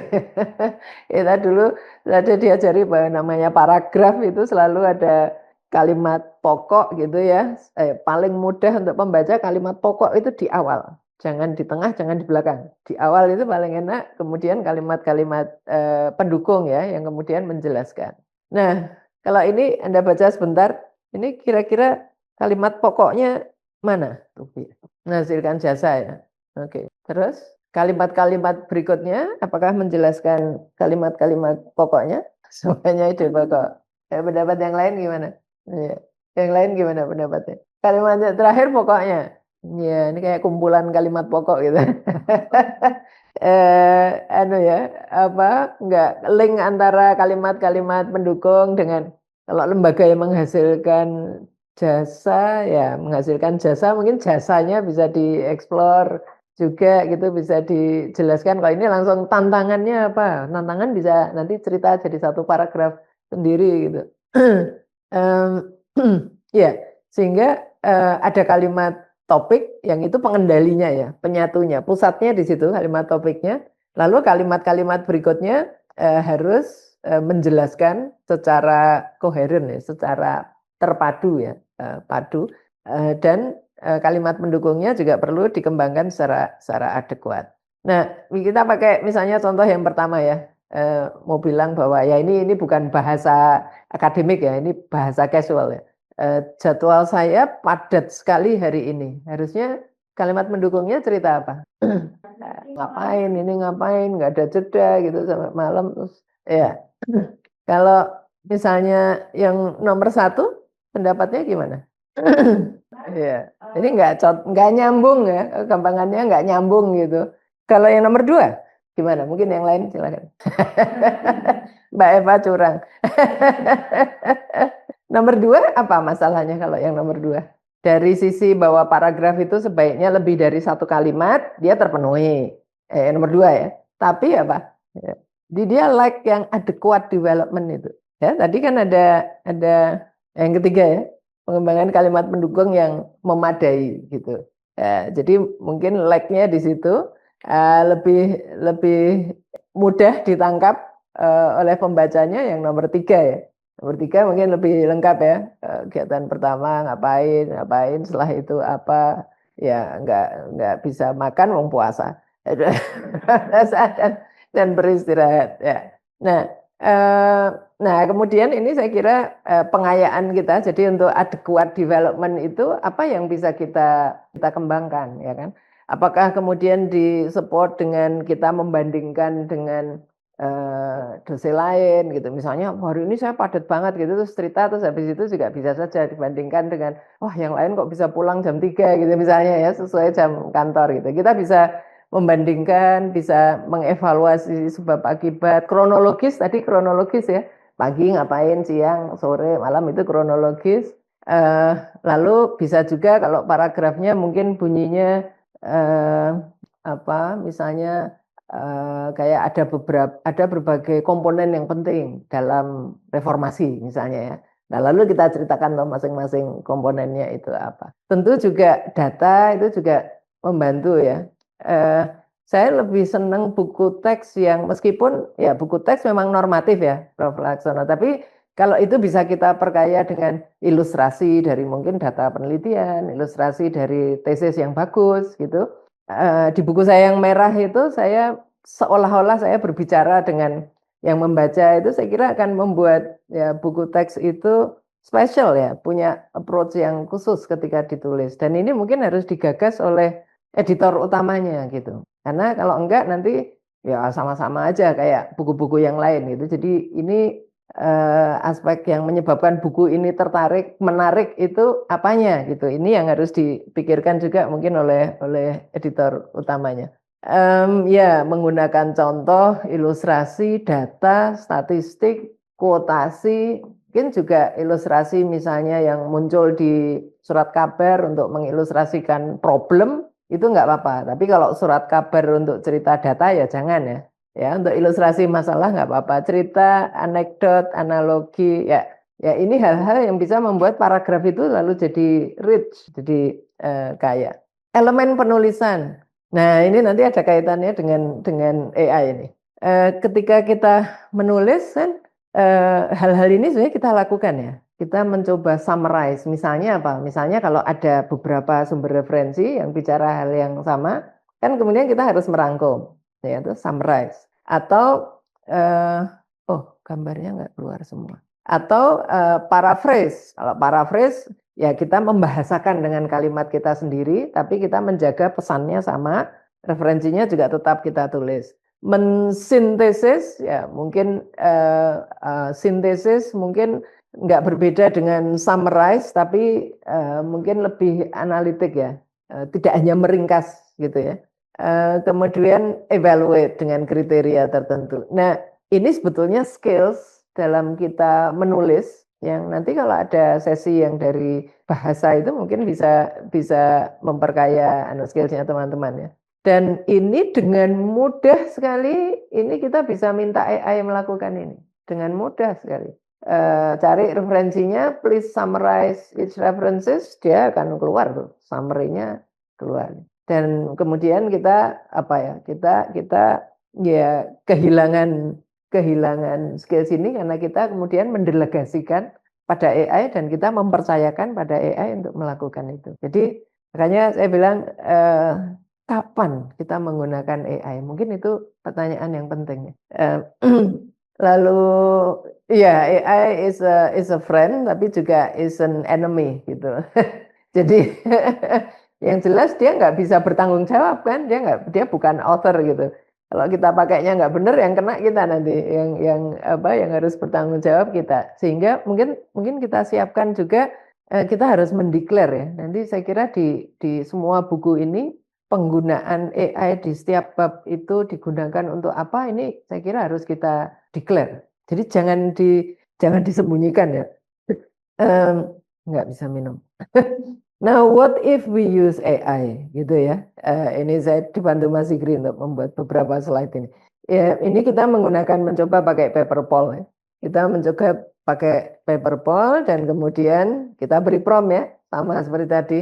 Kita dulu ada diajari bahwa namanya paragraf itu selalu ada kalimat pokok gitu ya. Paling mudah untuk membaca kalimat pokok itu di awal. Jangan di tengah, jangan di belakang. Di awal itu paling enak, kemudian kalimat-kalimat pendukung ya yang kemudian menjelaskan. Nah, kalau ini Anda baca sebentar, ini kira-kira kalimat pokoknya mana? Menghasilkan jasa ya. Oke, terus kalimat-kalimat berikutnya apakah menjelaskan kalimat-kalimat pokoknya? Semuanya ide pokok. Pendapat yang lain gimana? Ya. Yang lain gimana pendapatnya? Kalimatnya terakhir pokoknya. Ya, ini kayak kumpulan kalimat pokok gitu. Enggak link antara kalimat-kalimat pendukung dengan kalau lembaga yang menghasilkan jasa, ya menghasilkan jasa mungkin jasanya bisa dieksplor juga gitu, bisa dijelaskan. Kalau ini langsung tantangannya apa? Tantangan bisa nanti cerita jadi satu paragraf sendiri gitu. Ya, sehingga ada kalimat topik yang itu pengendalinya ya, penyatunya, pusatnya di situ kalimat topiknya. Lalu kalimat-kalimat berikutnya harus menjelaskan secara koheren ya, secara terpadu ya, padu, dan kalimat pendukungnya juga perlu dikembangkan secara adekuat. Nah, kita pakai misalnya contoh yang pertama ya, mau bilang bahwa ya ini bukan bahasa akademik ya, ini bahasa casual ya. Jadwal saya padat sekali hari ini. Harusnya kalimat pendukungnya cerita apa? Ngapain, nggak ada jeda gitu sampai malam terus. Ya, kalau misalnya yang nomor 1, pendapatnya gimana? Ya, ini nggak nyambung ya, gampangannya nggak nyambung gitu. Kalau yang nomor 2, gimana? Mungkin yang lain silakan. Mbak Eva curang. Nomor 2 apa masalahnya kalau yang nomor 2? Dari sisi bahwa paragraf itu sebaiknya lebih dari 1 kalimat, dia terpenuhi. Nomor 2 ya. Tapi apa? Dia like yang adequate development itu. Ya, tadi kan ada yang ketiga ya. Pengembangan kalimat pendukung yang memadai gitu. Jadi mungkin like-nya di situ lebih mudah ditangkap oleh pembacanya yang nomor 3 ya. Nomor 3 mungkin lebih lengkap ya. Kegiatan pertama ngapain, setelah itu apa, ya nggak bisa makan wong puasa. Dan beristirahat ya. Nah, nah kemudian ini saya kira pengayaan kita. Jadi untuk adequate development itu apa yang bisa kita kembangkan, ya kan? Apakah kemudian disupport dengan kita membandingkan dengan dosen lain gitu, misalnya hari ini saya padat banget gitu, terus cerita, terus habis itu juga bisa saja dibandingkan dengan wah yang lain kok bisa pulang jam 3 gitu misalnya ya, sesuai jam kantor gitu. Kita bisa membandingkan, bisa mengevaluasi sebab akibat, kronologis ya, pagi ngapain, siang, sore, malam, itu kronologis. Lalu bisa juga kalau paragrafnya mungkin bunyinya misalnya kayak ada berbagai komponen yang penting dalam reformasi misalnya ya. Nah, lalu kita ceritakan loh masing-masing komponennya itu apa. Tentu juga data itu juga membantu ya. Saya lebih senang buku teks yang meskipun ya buku teks memang normatif ya, Prof. Laksono, tapi kalau itu bisa kita perkaya dengan ilustrasi dari mungkin data penelitian, ilustrasi dari tesis yang bagus gitu. Di buku saya yang merah itu saya seolah-olah saya berbicara dengan yang membaca, itu saya kira akan membuat ya buku teks itu special ya, punya approach yang khusus ketika ditulis. Dan ini mungkin harus digagas oleh editor utamanya gitu. Karena kalau enggak nanti ya sama-sama aja kayak buku-buku yang lain gitu. Jadi ini aspek yang menyebabkan buku ini menarik itu apanya gitu. Ini yang harus dipikirkan juga mungkin oleh editor utamanya. Ya, menggunakan contoh, ilustrasi, data, statistik, kuotasi, mungkin juga ilustrasi misalnya yang muncul di surat kabar untuk mengilustrasikan problem, itu nggak apa-apa. Tapi kalau surat kabar untuk cerita data ya jangan ya. Ya, untuk ilustrasi masalah nggak apa-apa. Cerita, anekdot, analogi, ya ini hal-hal yang bisa membuat paragraf itu lalu jadi rich, jadi kaya. Elemen penulisan. Nah, ini nanti ada kaitannya dengan AI ini. Ketika kita menulis kan hal-hal ini sebenarnya kita lakukan ya. Kita mencoba summarize. Misalnya apa? Misalnya kalau ada beberapa sumber referensi yang bicara hal yang sama, kan kemudian kita harus merangkum, ya itu summarize. Atau gambarnya nggak keluar semua. Atau paraphrase. Kalau paraphrase ya kita membahasakan dengan kalimat kita sendiri, tapi kita menjaga pesannya sama, referensinya juga tetap kita tulis. Mensintesis ya mungkin sintesis mungkin nggak berbeda dengan summarize, tapi mungkin lebih analitik ya, tidak hanya meringkas gitu ya. Kemudian evaluate dengan kriteria tertentu. Nah, ini sebetulnya skills dalam kita menulis yang nanti kalau ada sesi yang dari bahasa itu mungkin bisa memperkaya skillsnya teman-teman ya. Dan ini dengan mudah sekali, ini kita bisa minta AI melakukan ini dengan mudah sekali. Cari referensinya, please summarize its references, dia akan keluar tuh, summary-nya keluar. Dan kemudian kita ya kehilangan skills ini karena kita kemudian mendelegasikan pada AI dan kita mempercayakan pada AI untuk melakukan itu. Jadi makanya saya bilang kapan kita menggunakan AI? Mungkin itu pertanyaan yang penting. Lalu ya AI is a friend tapi juga is an enemy gitu. Jadi yang jelas dia nggak bisa bertanggung jawab kan, dia bukan author gitu. Kalau kita pakainya nggak benar, yang kena kita nanti, yang harus bertanggung jawab kita. Sehingga mungkin kita siapkan juga, kita harus mendeklar ya. Nanti saya kira di semua buku ini penggunaan AI di setiap bab itu digunakan untuk apa, ini saya kira harus kita declare. Jadi jangan disembunyikan ya. Nggak bisa minum. Now, what if we use AI, gitu ya? Ini saya dibantu Mas Sigri untuk membuat beberapa slide ini. Ya, ini kita mencoba pakai paper poll ya. Kita mencoba pakai paper poll dan kemudian kita beri prompt ya, sama seperti tadi.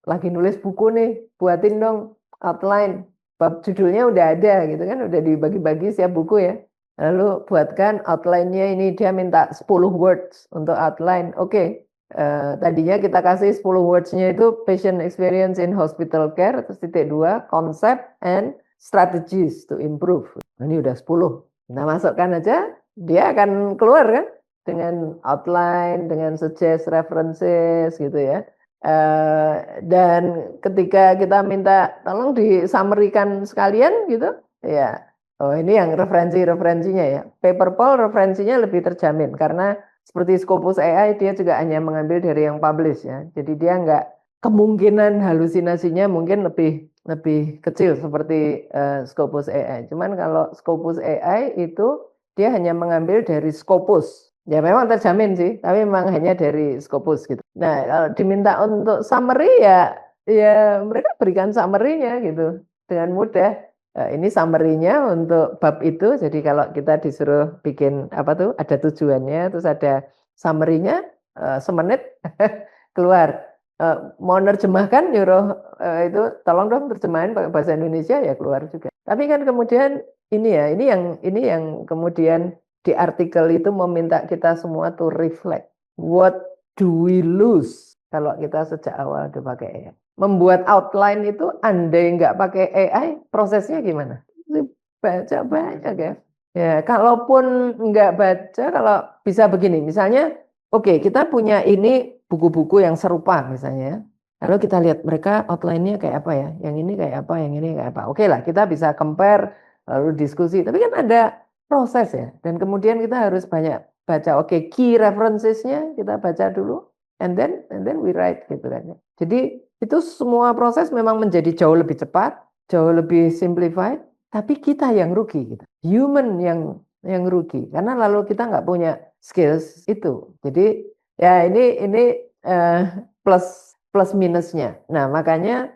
Lagi nulis buku nih, buatin dong outline. Bab judulnya udah ada gitu kan, udah dibagi-bagi siap buku ya. Lalu buatkan outline-nya ini, dia minta 10 words untuk outline. Oke, tadinya kita kasih 10 words-nya itu patient experience in hospital care, terus titik 2, concept and strategies to improve. Ini udah 10. Kita masukkan aja, dia akan keluar kan dengan outline, dengan suggest references gitu ya. Dan ketika kita minta tolong di-summary-kan sekalian gitu, ya. Oh, ini yang referensinya ya. Paperpal referensinya lebih terjamin karena seperti Scopus AI dia juga hanya mengambil dari yang publish ya. Jadi dia nggak, kemungkinan halusinasinya mungkin lebih kecil seperti Scopus AI. Cuman kalau Scopus AI itu dia hanya mengambil dari Scopus. Ya memang terjamin sih, tapi memang hanya dari Scopus gitu. Nah, kalau diminta untuk summary ya mereka berikan summary-nya gitu dengan mudah. Ini summary-nya untuk bab itu. Jadi kalau kita disuruh bikin apa tuh, ada tujuannya, terus ada summary-nya, semenit keluar. Mau nerjemahkan, nyuruh itu tolong dong terjemahin pakai bahasa Indonesia, ya keluar juga. Tapi kan kemudian ini yang kemudian di artikel itu meminta kita semua to reflect. What do we lose kalau kita sejak awal udah pakai AI? Membuat outline itu andai nggak pakai AI, prosesnya gimana? Baca banyak ya. Ya, kalaupun nggak baca, kalau bisa begini, misalnya, oke, kita punya ini buku-buku yang serupa misalnya. Lalu kita lihat mereka outline-nya kayak apa ya, yang ini kayak apa, yang ini kayak apa. Oke lah, kita bisa compare, lalu diskusi. Tapi kan ada proses ya, dan kemudian kita harus banyak baca. Oke, key references-nya kita baca dulu, and then we write gitu kan. Jadi itu semua proses memang menjadi jauh lebih cepat, jauh lebih simplified, tapi kita yang rugi gitu. Human yang rugi karena lalu kita nggak punya skills itu. Jadi ya ini plus minusnya. Nah, makanya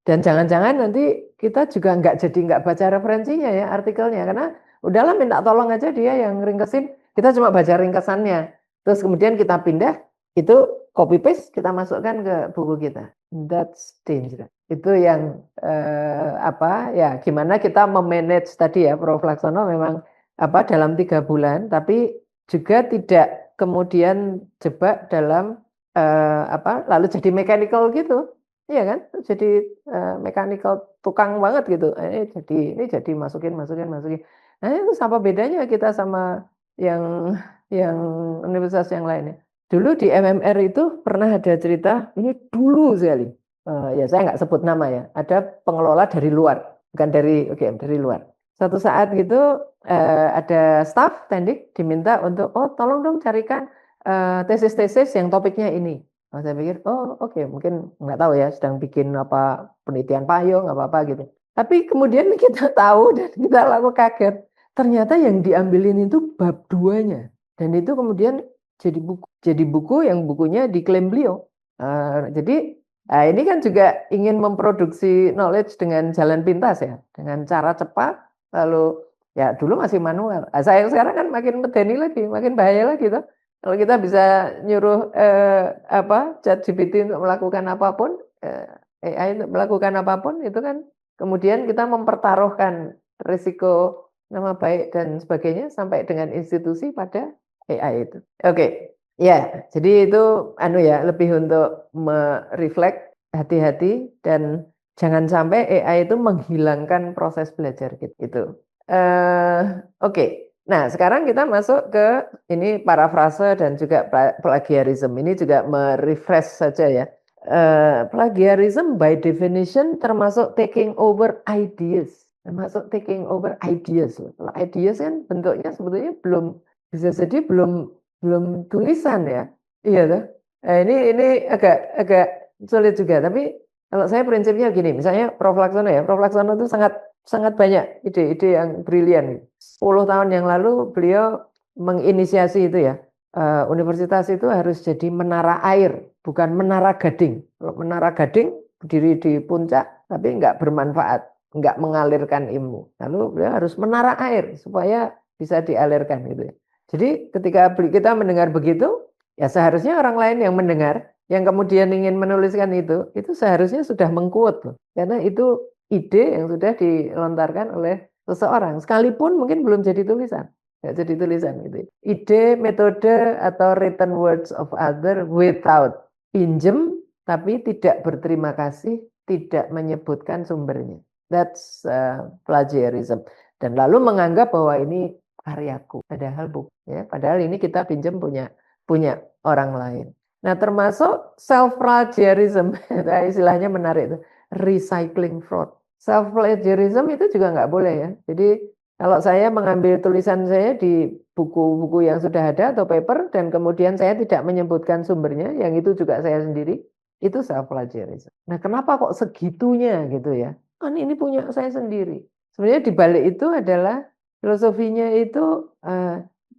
dan jangan-jangan nanti kita juga nggak baca referensinya ya, artikelnya, karena udahlah minta tolong aja dia yang ringkesin, kita cuma baca ringkesannya. Terus kemudian kita pindah, itu copy paste kita masukkan ke buku kita. That's dangerous. Itu yang gimana kita memanage tadi ya, Prof. Laksono memang dalam 3 bulan, tapi juga tidak kemudian jebak dalam lalu jadi mechanical gitu. Iya kan? Jadi mechanical tukang banget gitu. Ini jadi masukin. Nah, itu apa bedanya kita sama yang universitas yang lainnya? Dulu di MMR itu pernah ada cerita, ini dulu sekali. Ya saya nggak sebut nama ya. Ada pengelola dari luar, bukan dari luar. Suatu saat gitu ada staff teknik diminta untuk, tolong dong carikan tesis-tesis yang topiknya ini. Saya pikir, oke, mungkin nggak tahu ya, sedang bikin apa penelitian payung, apa gitu. Tapi kemudian kita tahu dan kita lalu kaget, ternyata yang diambilin itu bab 2-nya. Dan itu kemudian jadi buku yang bukunya diklaim beliau. Jadi ini kan juga ingin memproduksi knowledge dengan jalan pintas ya, dengan cara cepat, lalu ya dulu masih manual. Saya sekarang kan makin medeni lagi, makin bahaya lagi tuh. Kalau kita bisa nyuruh ChatGPT untuk melakukan apapun, AI untuk melakukan apapun, itu kan kemudian kita mempertaruhkan risiko nama baik dan sebagainya sampai dengan institusi pada AI itu. Oke. Ya, jadi itu lebih untuk mereflect, hati-hati, dan jangan sampai AI itu menghilangkan proses belajar gitu. Oke. Nah, sekarang kita masuk ke ini parafrase dan juga plagiarism. Ini juga merefresh saja ya. Plagiarism by definition termasuk taking over ideas. Termasuk taking over ideas. Ideas kan bentuknya sebetulnya bisa jadi belum tulisan ya. Iya tuh. Ini agak sulit juga, tapi kalau saya prinsipnya gini, misalnya Prof. Laksono itu sangat banyak ide-ide yang brilian. 10 tahun yang lalu beliau menginisiasi itu ya. Universitas itu harus jadi menara air, bukan menara gading. Kalau menara gading berdiri di puncak tapi nggak bermanfaat, nggak mengalirkan ilmu. Lalu beliau harus menara air supaya bisa dialirkan gitu ya. Jadi ketika kita mendengar begitu, ya seharusnya orang lain yang mendengar, yang kemudian ingin menuliskan itu seharusnya sudah meng-quote loh. Karena itu ide yang sudah dilontarkan oleh seseorang, sekalipun mungkin belum jadi tulisan, nggak jadi tulisan gitu. Ide, metode atau written words of other without pinjem, tapi tidak berterima kasih, tidak menyebutkan sumbernya. That's plagiarism. Dan lalu menganggap bahwa ini karyaku, padahal bukan. Ya, padahal ini kita pinjam punya orang lain. Nah, termasuk self plagiarism, istilahnya menarik itu, recycling fraud. Self plagiarism itu juga nggak boleh ya. Jadi kalau saya mengambil tulisan saya di buku-buku yang sudah ada atau paper dan kemudian saya tidak menyebutkan sumbernya, yang itu juga saya sendiri, itu self plagiarism. Nah, kenapa kok segitunya gitu ya? Kan ini punya saya sendiri. Sebenarnya di balik itu adalah filosofinya itu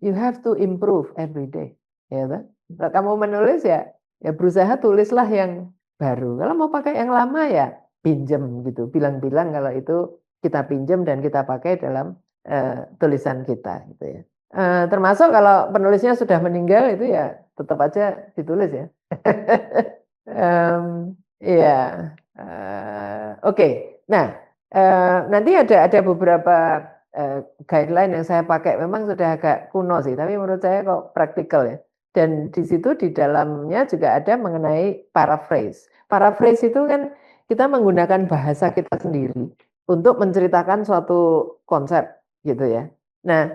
you have to improve every day, ya kan? Kalau kamu menulis ya berusaha tulislah yang baru. Kalau mau pakai yang lama ya pinjam gitu, bilang-bilang kalau itu kita pinjam dan kita pakai dalam tulisan kita gitu ya. Termasuk kalau penulisnya sudah meninggal itu ya tetap aja ditulis ya. Ya, oke. Nah, nanti ada beberapa guideline yang saya pakai, memang sudah agak kuno sih, tapi menurut saya kok praktikal ya. Dan di situ di dalamnya juga ada mengenai paraphrase. Paraphrase itu kan kita menggunakan bahasa kita sendiri untuk menceritakan suatu konsep gitu ya. Nah,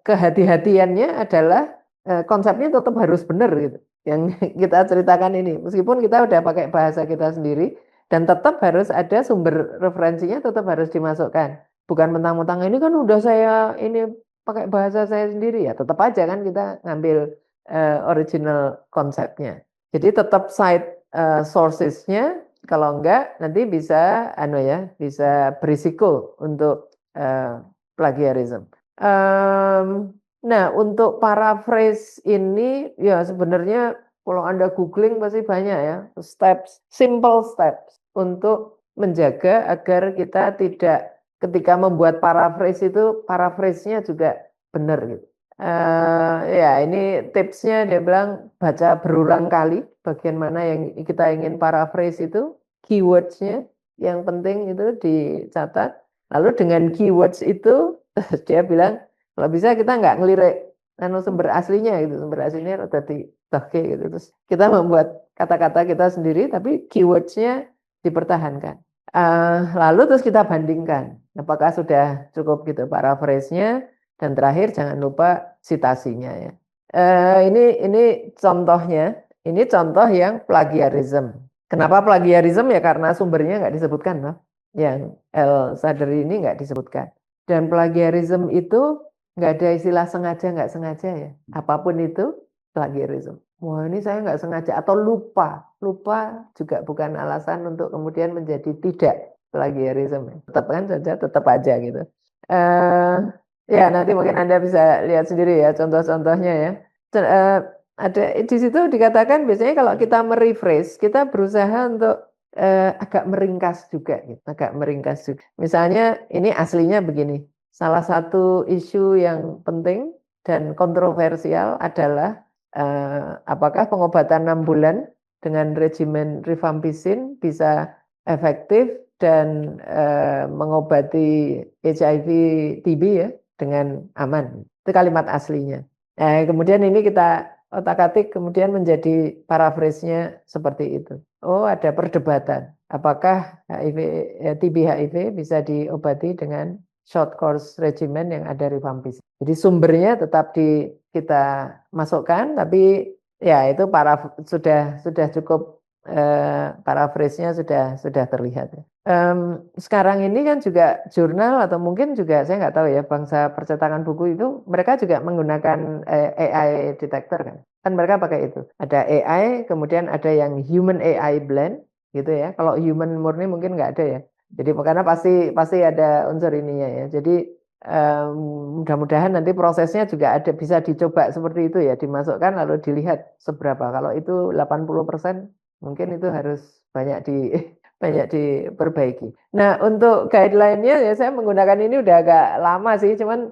kehati-hatiannya adalah konsepnya tetap harus benar gitu. Yang kita ceritakan ini, meskipun kita udah pakai bahasa kita sendiri, dan tetap harus ada sumber referensinya, tetap harus dimasukkan. Bukan mentang-mentang ini kan udah saya ini pakai bahasa saya sendiri, ya tetap aja kan kita ngambil original konsepnya. Jadi tetap cite sources-nya, kalau enggak nanti bisa bisa berisiko untuk plagiarism. Nah, untuk paraphrase ini ya sebenarnya kalau Anda googling pasti banyak ya, simple steps untuk menjaga agar kita tidak, ketika membuat paraphrase itu, paraphrase-nya juga benar gitu. Ya, ini tipsnya dia bilang baca berulang kali bagian mana yang kita ingin paraphrase itu, keywords-nya yang penting itu dicatat. Lalu dengan keywords itu dia bilang kalau bisa kita nggak ngelirik sumber aslinya gitu, sumber aslinya tadi gitu. Terus kita membuat kata-kata kita sendiri, tapi keywords-nya dipertahankan. Lalu terus kita bandingkan, apakah sudah cukup gitu paraphrase-nya, dan terakhir jangan lupa citasinya ya. Ini contohnya, ini contoh yang plagiarism. Kenapa plagiarism ya? Karena sumbernya nggak disebutkan, loh. Yang Elsevier ini nggak disebutkan. Dan plagiarism itu nggak ada istilah sengaja nggak sengaja ya. Apapun itu plagiarism. Wah, ini saya nggak sengaja atau lupa. Lupa juga bukan alasan untuk kemudian menjadi tidak plagiarism. Tetap kan saja, tetap aja gitu. Ya, nanti mungkin Anda bisa lihat sendiri ya contoh-contohnya ya. Ada di situ dikatakan biasanya kalau kita merephrase, kita berusaha untuk agak meringkas juga gitu, agak meringkas juga. Misalnya ini aslinya begini. Salah satu isu yang penting dan kontroversial adalah apakah pengobatan 6 bulan dengan regimen rifampicin bisa efektif dan mengobati HIV TB ya dengan aman. Itu kalimat aslinya. Kemudian ini kita otak-atik kemudian menjadi paraphrase-nya seperti itu. Oh, ada perdebatan. Apakah TB HIV bisa diobati dengan short course regimen yang ada rifampicin. Jadi sumbernya tetap kita masukkan, tapi ya itu sudah cukup paraphrase-nya sudah terlihat. Sekarang ini kan juga jurnal atau mungkin juga saya nggak tahu ya, bangsa percetakan buku itu mereka juga menggunakan AI detector kan. Kan mereka pakai itu. Ada AI, kemudian ada yang human AI blend gitu ya. Kalau human murni mungkin nggak ada ya. Jadi karena pasti ada unsur ininya ya. Jadi mudah-mudahan nanti prosesnya juga bisa dicoba seperti itu ya, dimasukkan lalu dilihat seberapa. Kalau itu 80% mungkin itu harus banyak diperbaiki. Nah, untuk guideline-nya ya saya menggunakan ini udah agak lama sih, cuman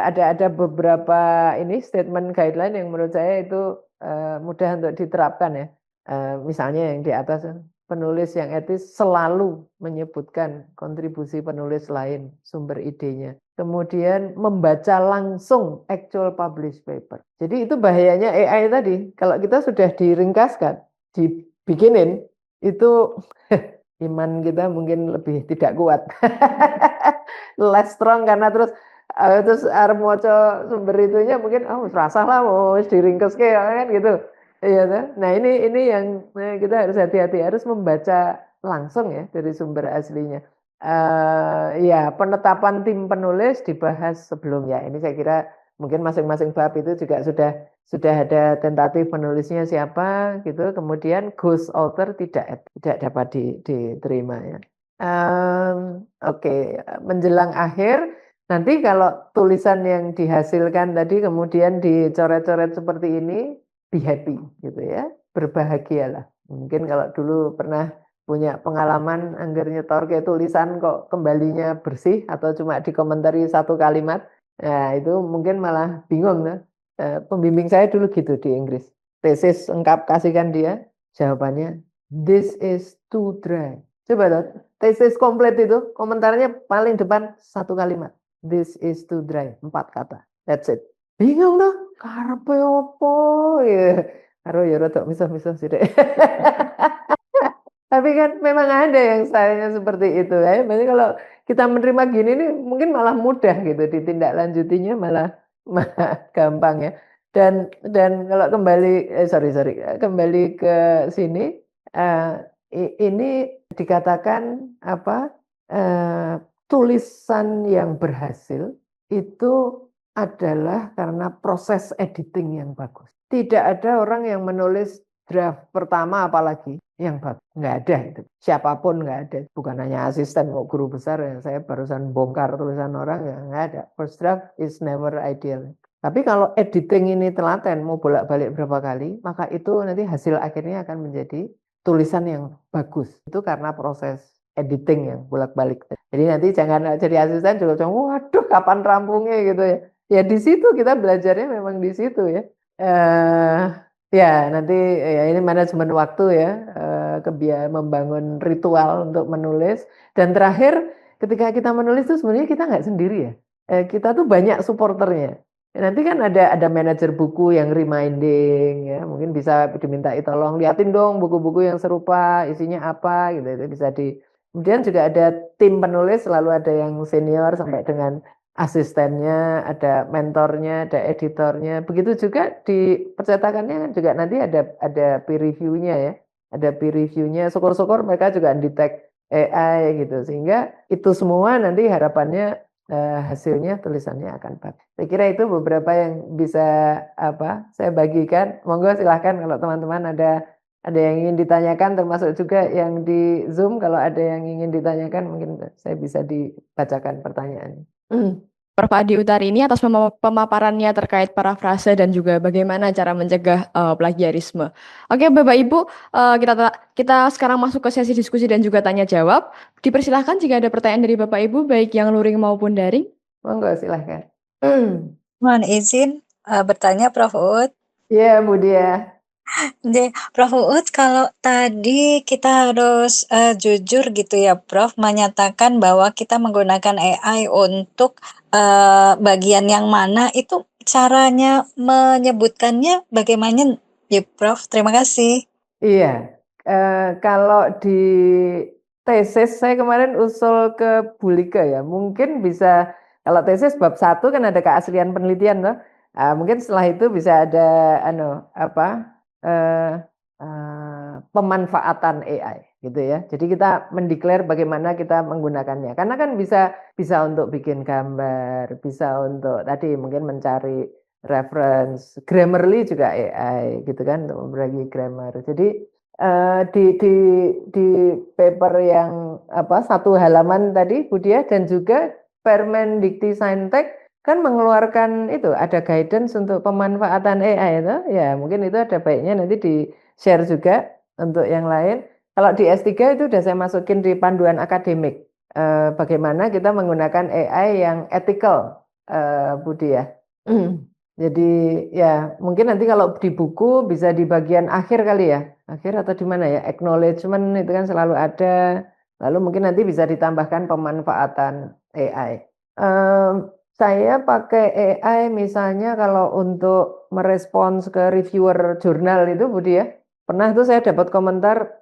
ada beberapa ini statement guideline yang menurut saya itu mudah untuk diterapkan ya. Misalnya yang di atas penulis yang etis selalu menyebutkan kontribusi penulis lain, sumber idenya. Kemudian membaca langsung actual published paper. Jadi itu bahayanya AI tadi. Kalau kita sudah diringkaskan, dibikinin, itu iman kita mungkin lebih tidak kuat. Less strong karena terus arep maca sumber itunya mungkin serasa lah wis diringkes kan gitu. Iya tuh. Nah ini yang kita harus hati-hati, harus membaca langsung ya dari sumber aslinya. Ya penetapan tim penulis dibahas sebelumnya. Ini saya kira mungkin masing-masing bab itu juga sudah ada tentatif penulisnya siapa gitu. Kemudian ghost author tidak dapat diterima ya. Oke, menjelang akhir. Nanti kalau tulisan yang dihasilkan tadi kemudian dicoret-coret seperti ini, be happy gitu ya, berbahagialah. Mungkin kalau dulu pernah punya pengalaman anggar nyetor kayak tulisan kok kembalinya bersih atau cuma dikomentari satu kalimat, nah itu mungkin malah bingung tuh. Pembimbing saya dulu gitu di Inggris, tesis lengkap kasihkan dia, jawabannya this is too dry. Coba tuh, tesis komplit itu komentarnya paling depan satu kalimat. This is too dry, 4 kata. That's it. Bingung tuh, karepe opo ya. Karo ya rada misah-misah sih, Dek. Tapi kan memang ada yang stylenya seperti itu ya. Berarti kalau kita menerima gini nih mungkin malah mudah gitu, ditindaklanjutinya malah gampang ya. Dan kalau kembali kembali ke sini, ini dikatakan apa? Tulisan yang berhasil itu adalah karena proses editing yang bagus. Tidak ada orang yang menulis draft pertama apalagi yang bagus. Nggak ada itu. Siapapun nggak ada. Bukan hanya asisten kok, guru besar ya. Saya barusan bongkar tulisan orang ya nggak ada. First draft is never ideal. Tapi kalau editing ini telaten, mau bolak-balik berapa kali, maka itu nanti hasil akhirnya akan menjadi tulisan yang bagus. Itu karena proses editing yang bolak-balik. Jadi nanti jangan jadi asisten juga waduh kapan rampungnya gitu ya. Ya di situ kita belajarnya memang di situ ya. Ya nanti ya ini manajemen waktu ya, membangun ritual untuk menulis. Dan terakhir ketika kita menulis itu sebenarnya kita nggak sendiri ya. Kita tuh banyak supporternya. Nanti kan ada manajer buku yang reminding ya, mungkin bisa dimintai tolong liatin dong buku-buku yang serupa isinya apa gitu, itu bisa kemudian juga ada tim penulis, selalu ada yang senior sampai dengan asistennya, ada mentornya, ada editornya. Begitu juga di percetakannya juga nanti ada peer review-nya ya. Ada peer review-nya, syukur-syukur mereka juga detect AI gitu. Sehingga itu semua nanti harapannya hasilnya tulisannya akan bagus. Saya kira itu beberapa yang bisa saya bagikan. Monggo silahkan kalau teman-teman ada yang ingin ditanyakan, termasuk juga yang di Zoom, kalau ada yang ingin ditanyakan mungkin saya bisa dibacakan pertanyaannya. Prof. Adi Utari ini atas pemaparannya terkait parafrase dan juga bagaimana cara mencegah plagiarisme. Oke, Bapak Ibu, kita sekarang masuk ke sesi diskusi dan juga tanya jawab. Dipersilahkan jika ada pertanyaan dari Bapak Ibu, baik yang luring maupun daring. Monggo silahkan. Mohon izin bertanya Prof. Uut. Iya, Bu Dia. Prof. Uut, kalau tadi kita harus jujur gitu ya Prof, menyatakan bahwa kita menggunakan AI untuk bagian yang mana, itu caranya menyebutkannya bagaimana ya Prof? Terima kasih. Iya, kalau di tesis saya kemarin usul ke Bu Lika ya, mungkin bisa, kalau tesis bab 1 kan ada keaslian penelitian loh. Mungkin setelah itu bisa ada pemanfaatan AI gitu ya. Jadi kita mendeklar bagaimana kita menggunakannya. Karena kan bisa untuk bikin gambar, bisa untuk tadi mungkin mencari reference, Grammarly juga AI gitu kan untuk membagi grammar. Jadi di paper yang 1 halaman tadi Bu Dia, dan juga Permendikti-Saintek kan mengeluarkan itu, ada guidance untuk pemanfaatan AI itu. Ya, mungkin itu ada baiknya nanti di-share juga untuk yang lain. Kalau di S3 itu sudah saya masukin di panduan akademik. Bagaimana kita menggunakan AI yang ethical, Bu Dia. Jadi ya mungkin nanti kalau di buku bisa di bagian akhir kali ya, akhir atau di mana ya, acknowledgement itu kan selalu ada. Lalu mungkin nanti bisa ditambahkan pemanfaatan AI. Saya pakai AI misalnya kalau untuk merespons ke reviewer jurnal itu Budi ya. Pernah tuh saya dapat komentar,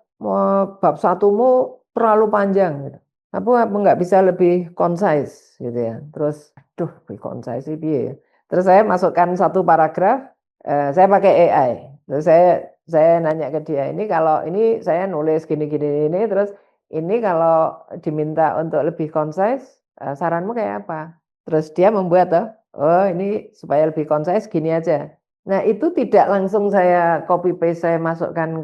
bab satumu terlalu panjang gitu. Apa nggak bisa lebih concise gitu ya. Terus, aduh, lebih concise sih piye ya. Terus saya masukkan satu paragraf, saya pakai AI. Terus saya nanya ke dia, ini kalau ini saya nulis gini-gini ini, terus ini kalau diminta untuk lebih concise, saranmu kayak apa? Terus dia membuat, oh ini supaya lebih concise gini aja. Nah itu tidak langsung saya copy paste, saya masukkan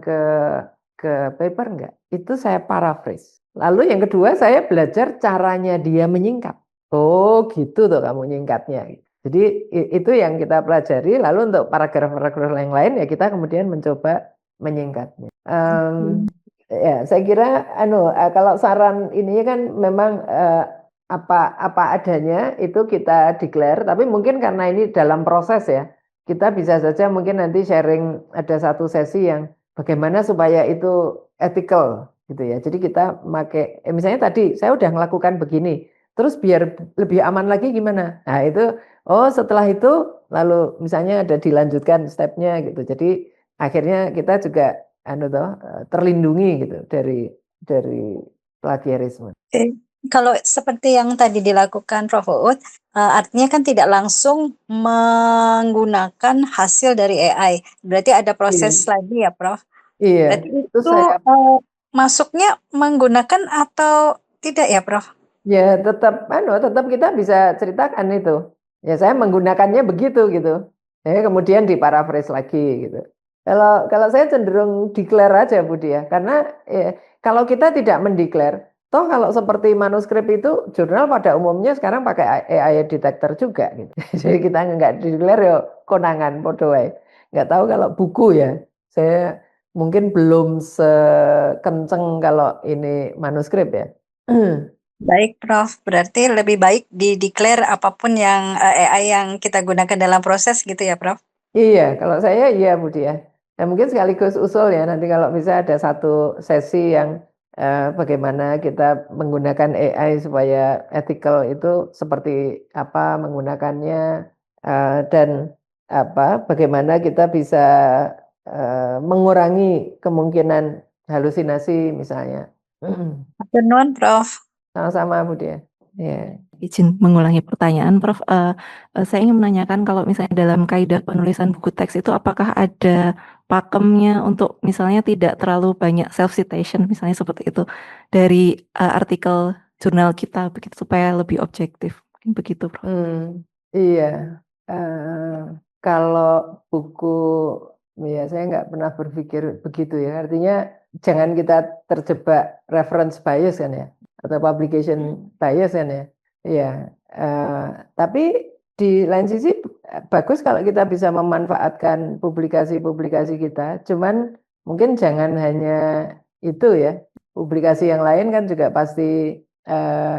ke paper enggak. Itu saya paraphrase. Lalu yang kedua saya belajar caranya dia menyingkat. Oh gitu tuh kamu nyingkatnya. Jadi itu yang kita pelajari, lalu untuk paragraf-paragraf yang lain ya kita kemudian mencoba menyingkatnya. Ya, saya kira kalau saran ini kan memang apa adanya itu kita declare, tapi mungkin karena ini dalam proses ya, kita bisa saja mungkin nanti sharing ada satu sesi yang bagaimana supaya itu ethical gitu ya. Jadi kita pakai misalnya tadi saya udah melakukan begini, terus biar lebih aman lagi gimana? Nah, itu setelah itu lalu misalnya ada dilanjutkan stepnya gitu. Jadi akhirnya kita juga terlindungi gitu dari plagiarisme. Kalau seperti yang tadi dilakukan Prof. Uut, artinya kan tidak langsung menggunakan hasil dari AI. Berarti ada proses lagi ya, Prof. Iya, Berarti itu itu saya masuknya menggunakan atau tidak ya, Prof? ya tetap kita bisa ceritakan itu. Ya saya menggunakannya begitu gitu. Ya kemudian diparaphrase lagi gitu. Kalau saya cenderung declare aja Budi ya, karena kalau kita tidak mendeklar, toh kalau seperti manuskrip itu jurnal pada umumnya sekarang pakai AI detector juga gitu. Jadi kita nggak declare ya konangan podo wae. Nggak tahu kalau buku ya. Saya mungkin belum sekenceng kalau ini manuskrip ya. Baik, Prof. Berarti lebih baik di-declare apapun yang AI yang kita gunakan dalam proses gitu ya, Prof? Iya, kalau saya iya Budi ya. Nah, mungkin sekaligus usul ya nanti kalau bisa ada satu sesi yang bagaimana kita menggunakan AI supaya ethical itu seperti apa menggunakannya dan bagaimana kita bisa mengurangi kemungkinan halusinasi misalnya. Matur nuwun, Prof. Sama-sama Budi ya. Yeah. Izin mengulangi pertanyaan, Prof. Saya ingin menanyakan kalau misalnya dalam kaidah penulisan buku teks itu apakah ada pakemnya untuk misalnya tidak terlalu banyak self citation misalnya seperti itu dari artikel jurnal kita begitu supaya lebih objektif, mungkin begitu, Prof. Iya, kalau buku ya saya nggak pernah berpikir begitu ya. Artinya jangan kita terjebak reference bias kan ya, atau publication bias kan ya. Iya, tapi di lain sisi bagus kalau kita bisa memanfaatkan publikasi-publikasi kita. Cuman mungkin jangan hanya itu ya. Publikasi yang lain kan juga pasti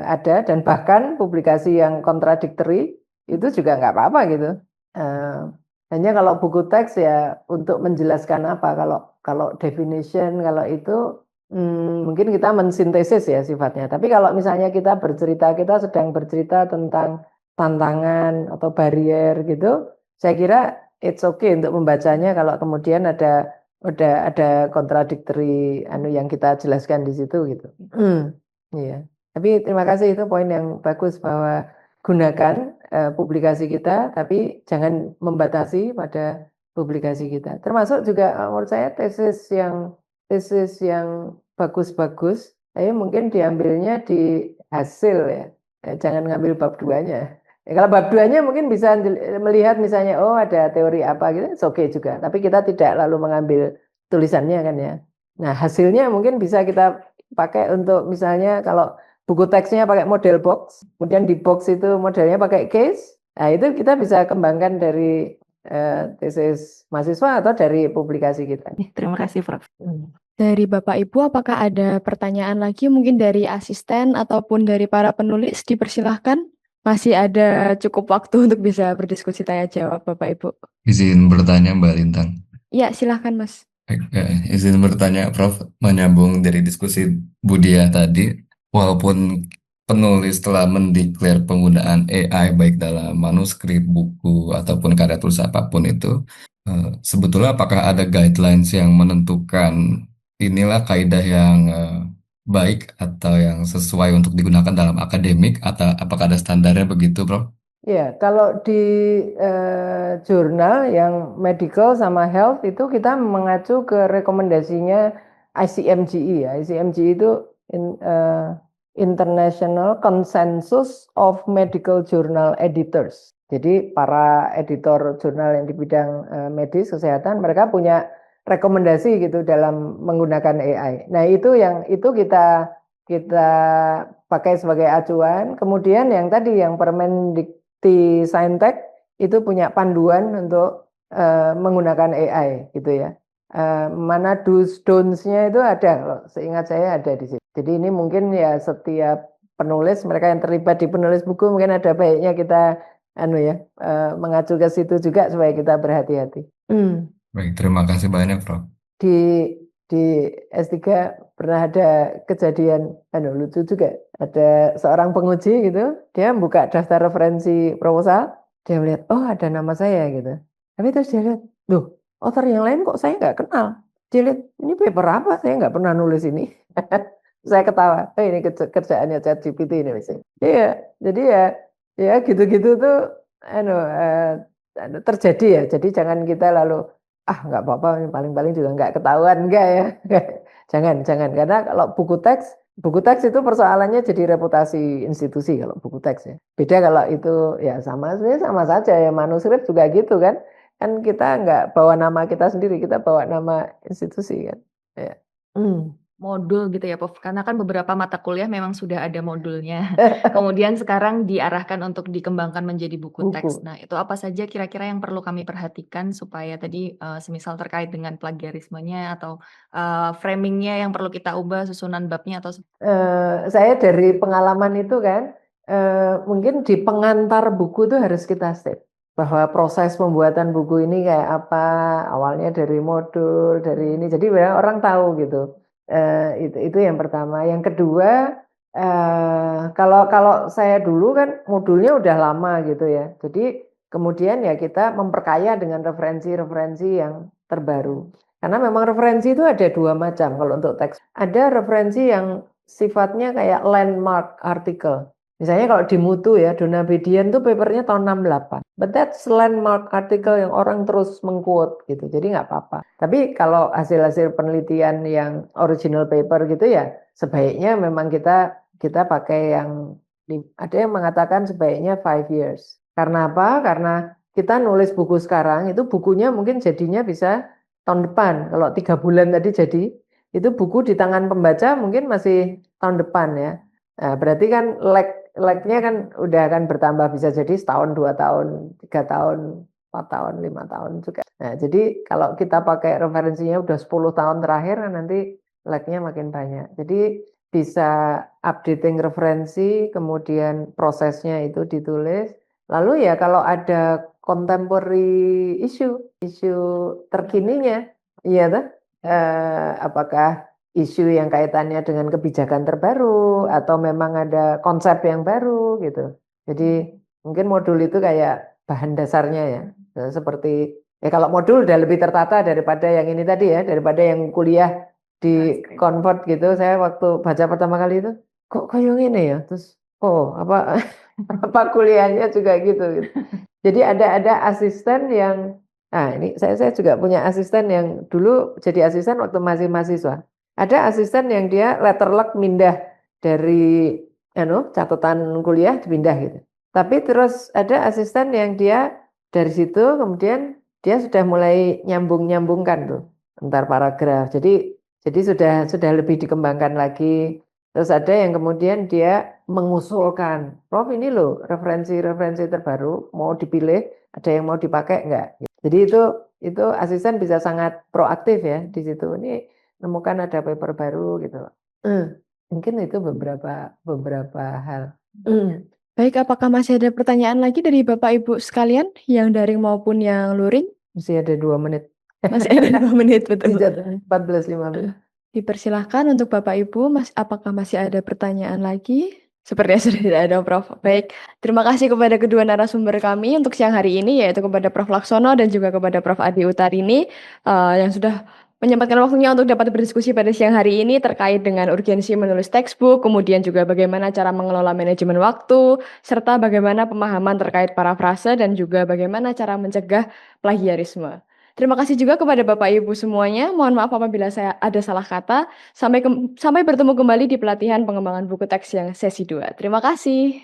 ada dan bahkan publikasi yang kontradiktori itu juga nggak apa-apa gitu. Hanya kalau buku teks ya untuk menjelaskan apa. Kalau definition kalau itu mungkin kita mensintesis ya sifatnya. Tapi kalau misalnya kita sedang bercerita tentang tantangan atau barrier gitu, saya kira it's okay untuk membacanya kalau kemudian ada kontradiktori yang kita jelaskan di situ gitu. Iya. Tapi terima kasih itu poin yang bagus bahwa gunakan publikasi kita, tapi jangan membatasi pada publikasi kita. Termasuk juga menurut saya tesis yang bagus-bagus, mungkin diambilnya di hasil ya. Jangan ngambil bab 2-nya. Kalau bab 2-nya mungkin bisa melihat misalnya ada teori apa gitu, oke juga. Tapi kita tidak lalu mengambil tulisannya kan ya. Nah, hasilnya mungkin bisa kita pakai untuk misalnya kalau buku teksnya pakai model box, kemudian di box itu modelnya pakai case. Nah, itu kita bisa kembangkan dari tesis mahasiswa atau dari publikasi kita. Terima kasih, Prof. Dari Bapak Ibu, apakah ada pertanyaan lagi mungkin dari asisten ataupun dari para penulis? Dipersilahkan. Masih ada cukup waktu untuk bisa berdiskusi tanya jawab Bapak Ibu. Izin bertanya Mbak Lintang. Ya, silahkan Mas. Izin bertanya Prof, menyambung dari diskusi Budia tadi, walaupun penulis telah mendeklar penggunaan AI baik dalam manuskrip, buku, ataupun karya tulis apapun itu, sebetulnya apakah ada guidelines yang menentukan inilah kaidah yang baik atau yang sesuai untuk digunakan dalam akademik, atau apakah ada standarnya begitu, Prof? Ya, kalau di jurnal yang medical sama health itu kita mengacu ke rekomendasinya ICMGE ya. ICMGE itu International Consensus of Medical Journal Editors. Jadi para editor jurnal yang di bidang medis kesehatan mereka punya rekomendasi gitu dalam menggunakan AI. Nah, itu kita pakai sebagai acuan. Kemudian yang tadi yang Permendikti Saintek itu punya panduan untuk menggunakan AI gitu ya. Mana do's don'ts-nya itu ada, kalau seingat saya ada di situ. Jadi ini mungkin ya setiap penulis, mereka yang terlibat di penulis buku mungkin ada baiknya kita mengacu ke situ juga supaya kita berhati-hati. Baik, terima kasih banyak, Prof. Di S3 pernah ada kejadian lucu juga. Ada seorang penguji gitu, dia buka daftar referensi proposal, dia melihat, oh ada nama saya gitu. Tapi terus dia lihat, loh, author yang lain kok saya nggak kenal. Dia lihat, ini paper apa? Saya nggak pernah nulis ini. Saya ketawa, oh ini kerjaannya ChatGPT ini misalnya. Iya, jadi ya gitu-gitu tuh terjadi ya. Jadi jangan kita lalu nggak apa-apa, paling-paling juga nggak ketahuan, enggak ya. Jangan, karena kalau buku teks itu persoalannya jadi reputasi institusi kalau buku teks ya. Beda kalau itu ya sama saja ya, manuskrip juga gitu kan. Kan kita nggak bawa nama kita sendiri, kita bawa nama institusi kan. Ya. Modul gitu ya, Prof. Karena kan beberapa mata kuliah memang sudah ada modulnya. Kemudian sekarang diarahkan untuk dikembangkan menjadi buku teks. Nah, itu apa saja kira-kira yang perlu kami perhatikan supaya tadi semisal terkait dengan plagiarismenya atau framingnya yang perlu kita ubah, susunan babnya atau saya dari pengalaman itu kan, mungkin di pengantar buku itu harus kita state bahwa proses pembuatan buku ini kayak apa, awalnya dari modul, dari ini, jadi orang tahu gitu. Itu yang pertama. Yang kedua, kalau saya dulu kan modulnya udah lama gitu ya. Jadi kemudian ya kita memperkaya dengan referensi-referensi yang terbaru. Karena memang referensi itu ada dua macam kalau untuk teks. Ada referensi yang sifatnya kayak landmark article. Misalnya kalau di Mutu ya, Donna Bedian tuh papernya tahun 68. But that's landmark article yang orang terus mengquote gitu. Jadi nggak apa-apa. Tapi kalau hasil-hasil penelitian yang original paper gitu ya, sebaiknya memang kita pakai yang, ada yang mengatakan sebaiknya 5 years. Karena apa? Karena kita nulis buku sekarang, itu bukunya mungkin jadinya bisa tahun depan. Kalau 3 bulan tadi jadi, itu buku di tangan pembaca mungkin masih tahun depan ya. Nah, berarti kan lag-nya kan udah akan bertambah, bisa jadi setahun, 2 tahun, 3 tahun, 4 tahun, 5 tahun juga. Nah, jadi kalau kita pakai referensinya udah 10 tahun terakhir, nanti lag-nya makin banyak. Jadi bisa updating referensi, kemudian prosesnya itu ditulis. Lalu ya kalau ada contemporary isu terkininya, iya tuh, apakah isu yang kaitannya dengan kebijakan terbaru atau memang ada konsep yang baru gitu. Jadi mungkin modul itu kayak bahan dasarnya ya. Seperti kalau modul udah lebih tertata daripada yang ini tadi ya, daripada yang kuliah di convert gitu. Saya waktu baca pertama kali itu kok kayak gini ya. Terus apa kuliahnya juga gitu. Jadi ada asisten yang ini saya juga punya asisten yang dulu jadi asisten waktu masih mahasiswa. Ada asisten yang dia letterluck mindah dari catatan kuliah dipindah gitu. Tapi terus ada asisten yang dia dari situ kemudian dia sudah mulai nyambung-nyambungkan tuh antar paragraf. Jadi sudah lebih dikembangkan lagi. Terus ada yang kemudian dia mengusulkan, Prof ini loh referensi-referensi terbaru mau dipilih, ada yang mau dipakai enggak? Jadi itu asisten bisa sangat proaktif ya di situ. Ini menemukan ada paper baru gitu. Mungkin itu beberapa hal. Baik, apakah masih ada pertanyaan lagi dari Bapak Ibu sekalian yang daring maupun yang luring? Masih ada 2 menit. Masih ada 2 menit, betul. 14.15. Dipersilahkan untuk Bapak Ibu, apakah masih ada pertanyaan lagi? Sepertinya sudah tidak ada, Prof. Baik, terima kasih kepada kedua narasumber kami untuk siang hari ini, yaitu kepada Prof. Laksono dan juga kepada Prof. Adi Utarini yang sudah menyempatkan waktunya untuk dapat berdiskusi pada siang hari ini terkait dengan urgensi menulis textbook, kemudian juga bagaimana cara mengelola manajemen waktu, serta bagaimana pemahaman terkait parafrase dan juga bagaimana cara mencegah plagiarisme. Terima kasih juga kepada Bapak Ibu semuanya. Mohon maaf apabila saya ada salah kata. Sampai bertemu kembali di pelatihan pengembangan buku teks yang sesi 2. Terima kasih.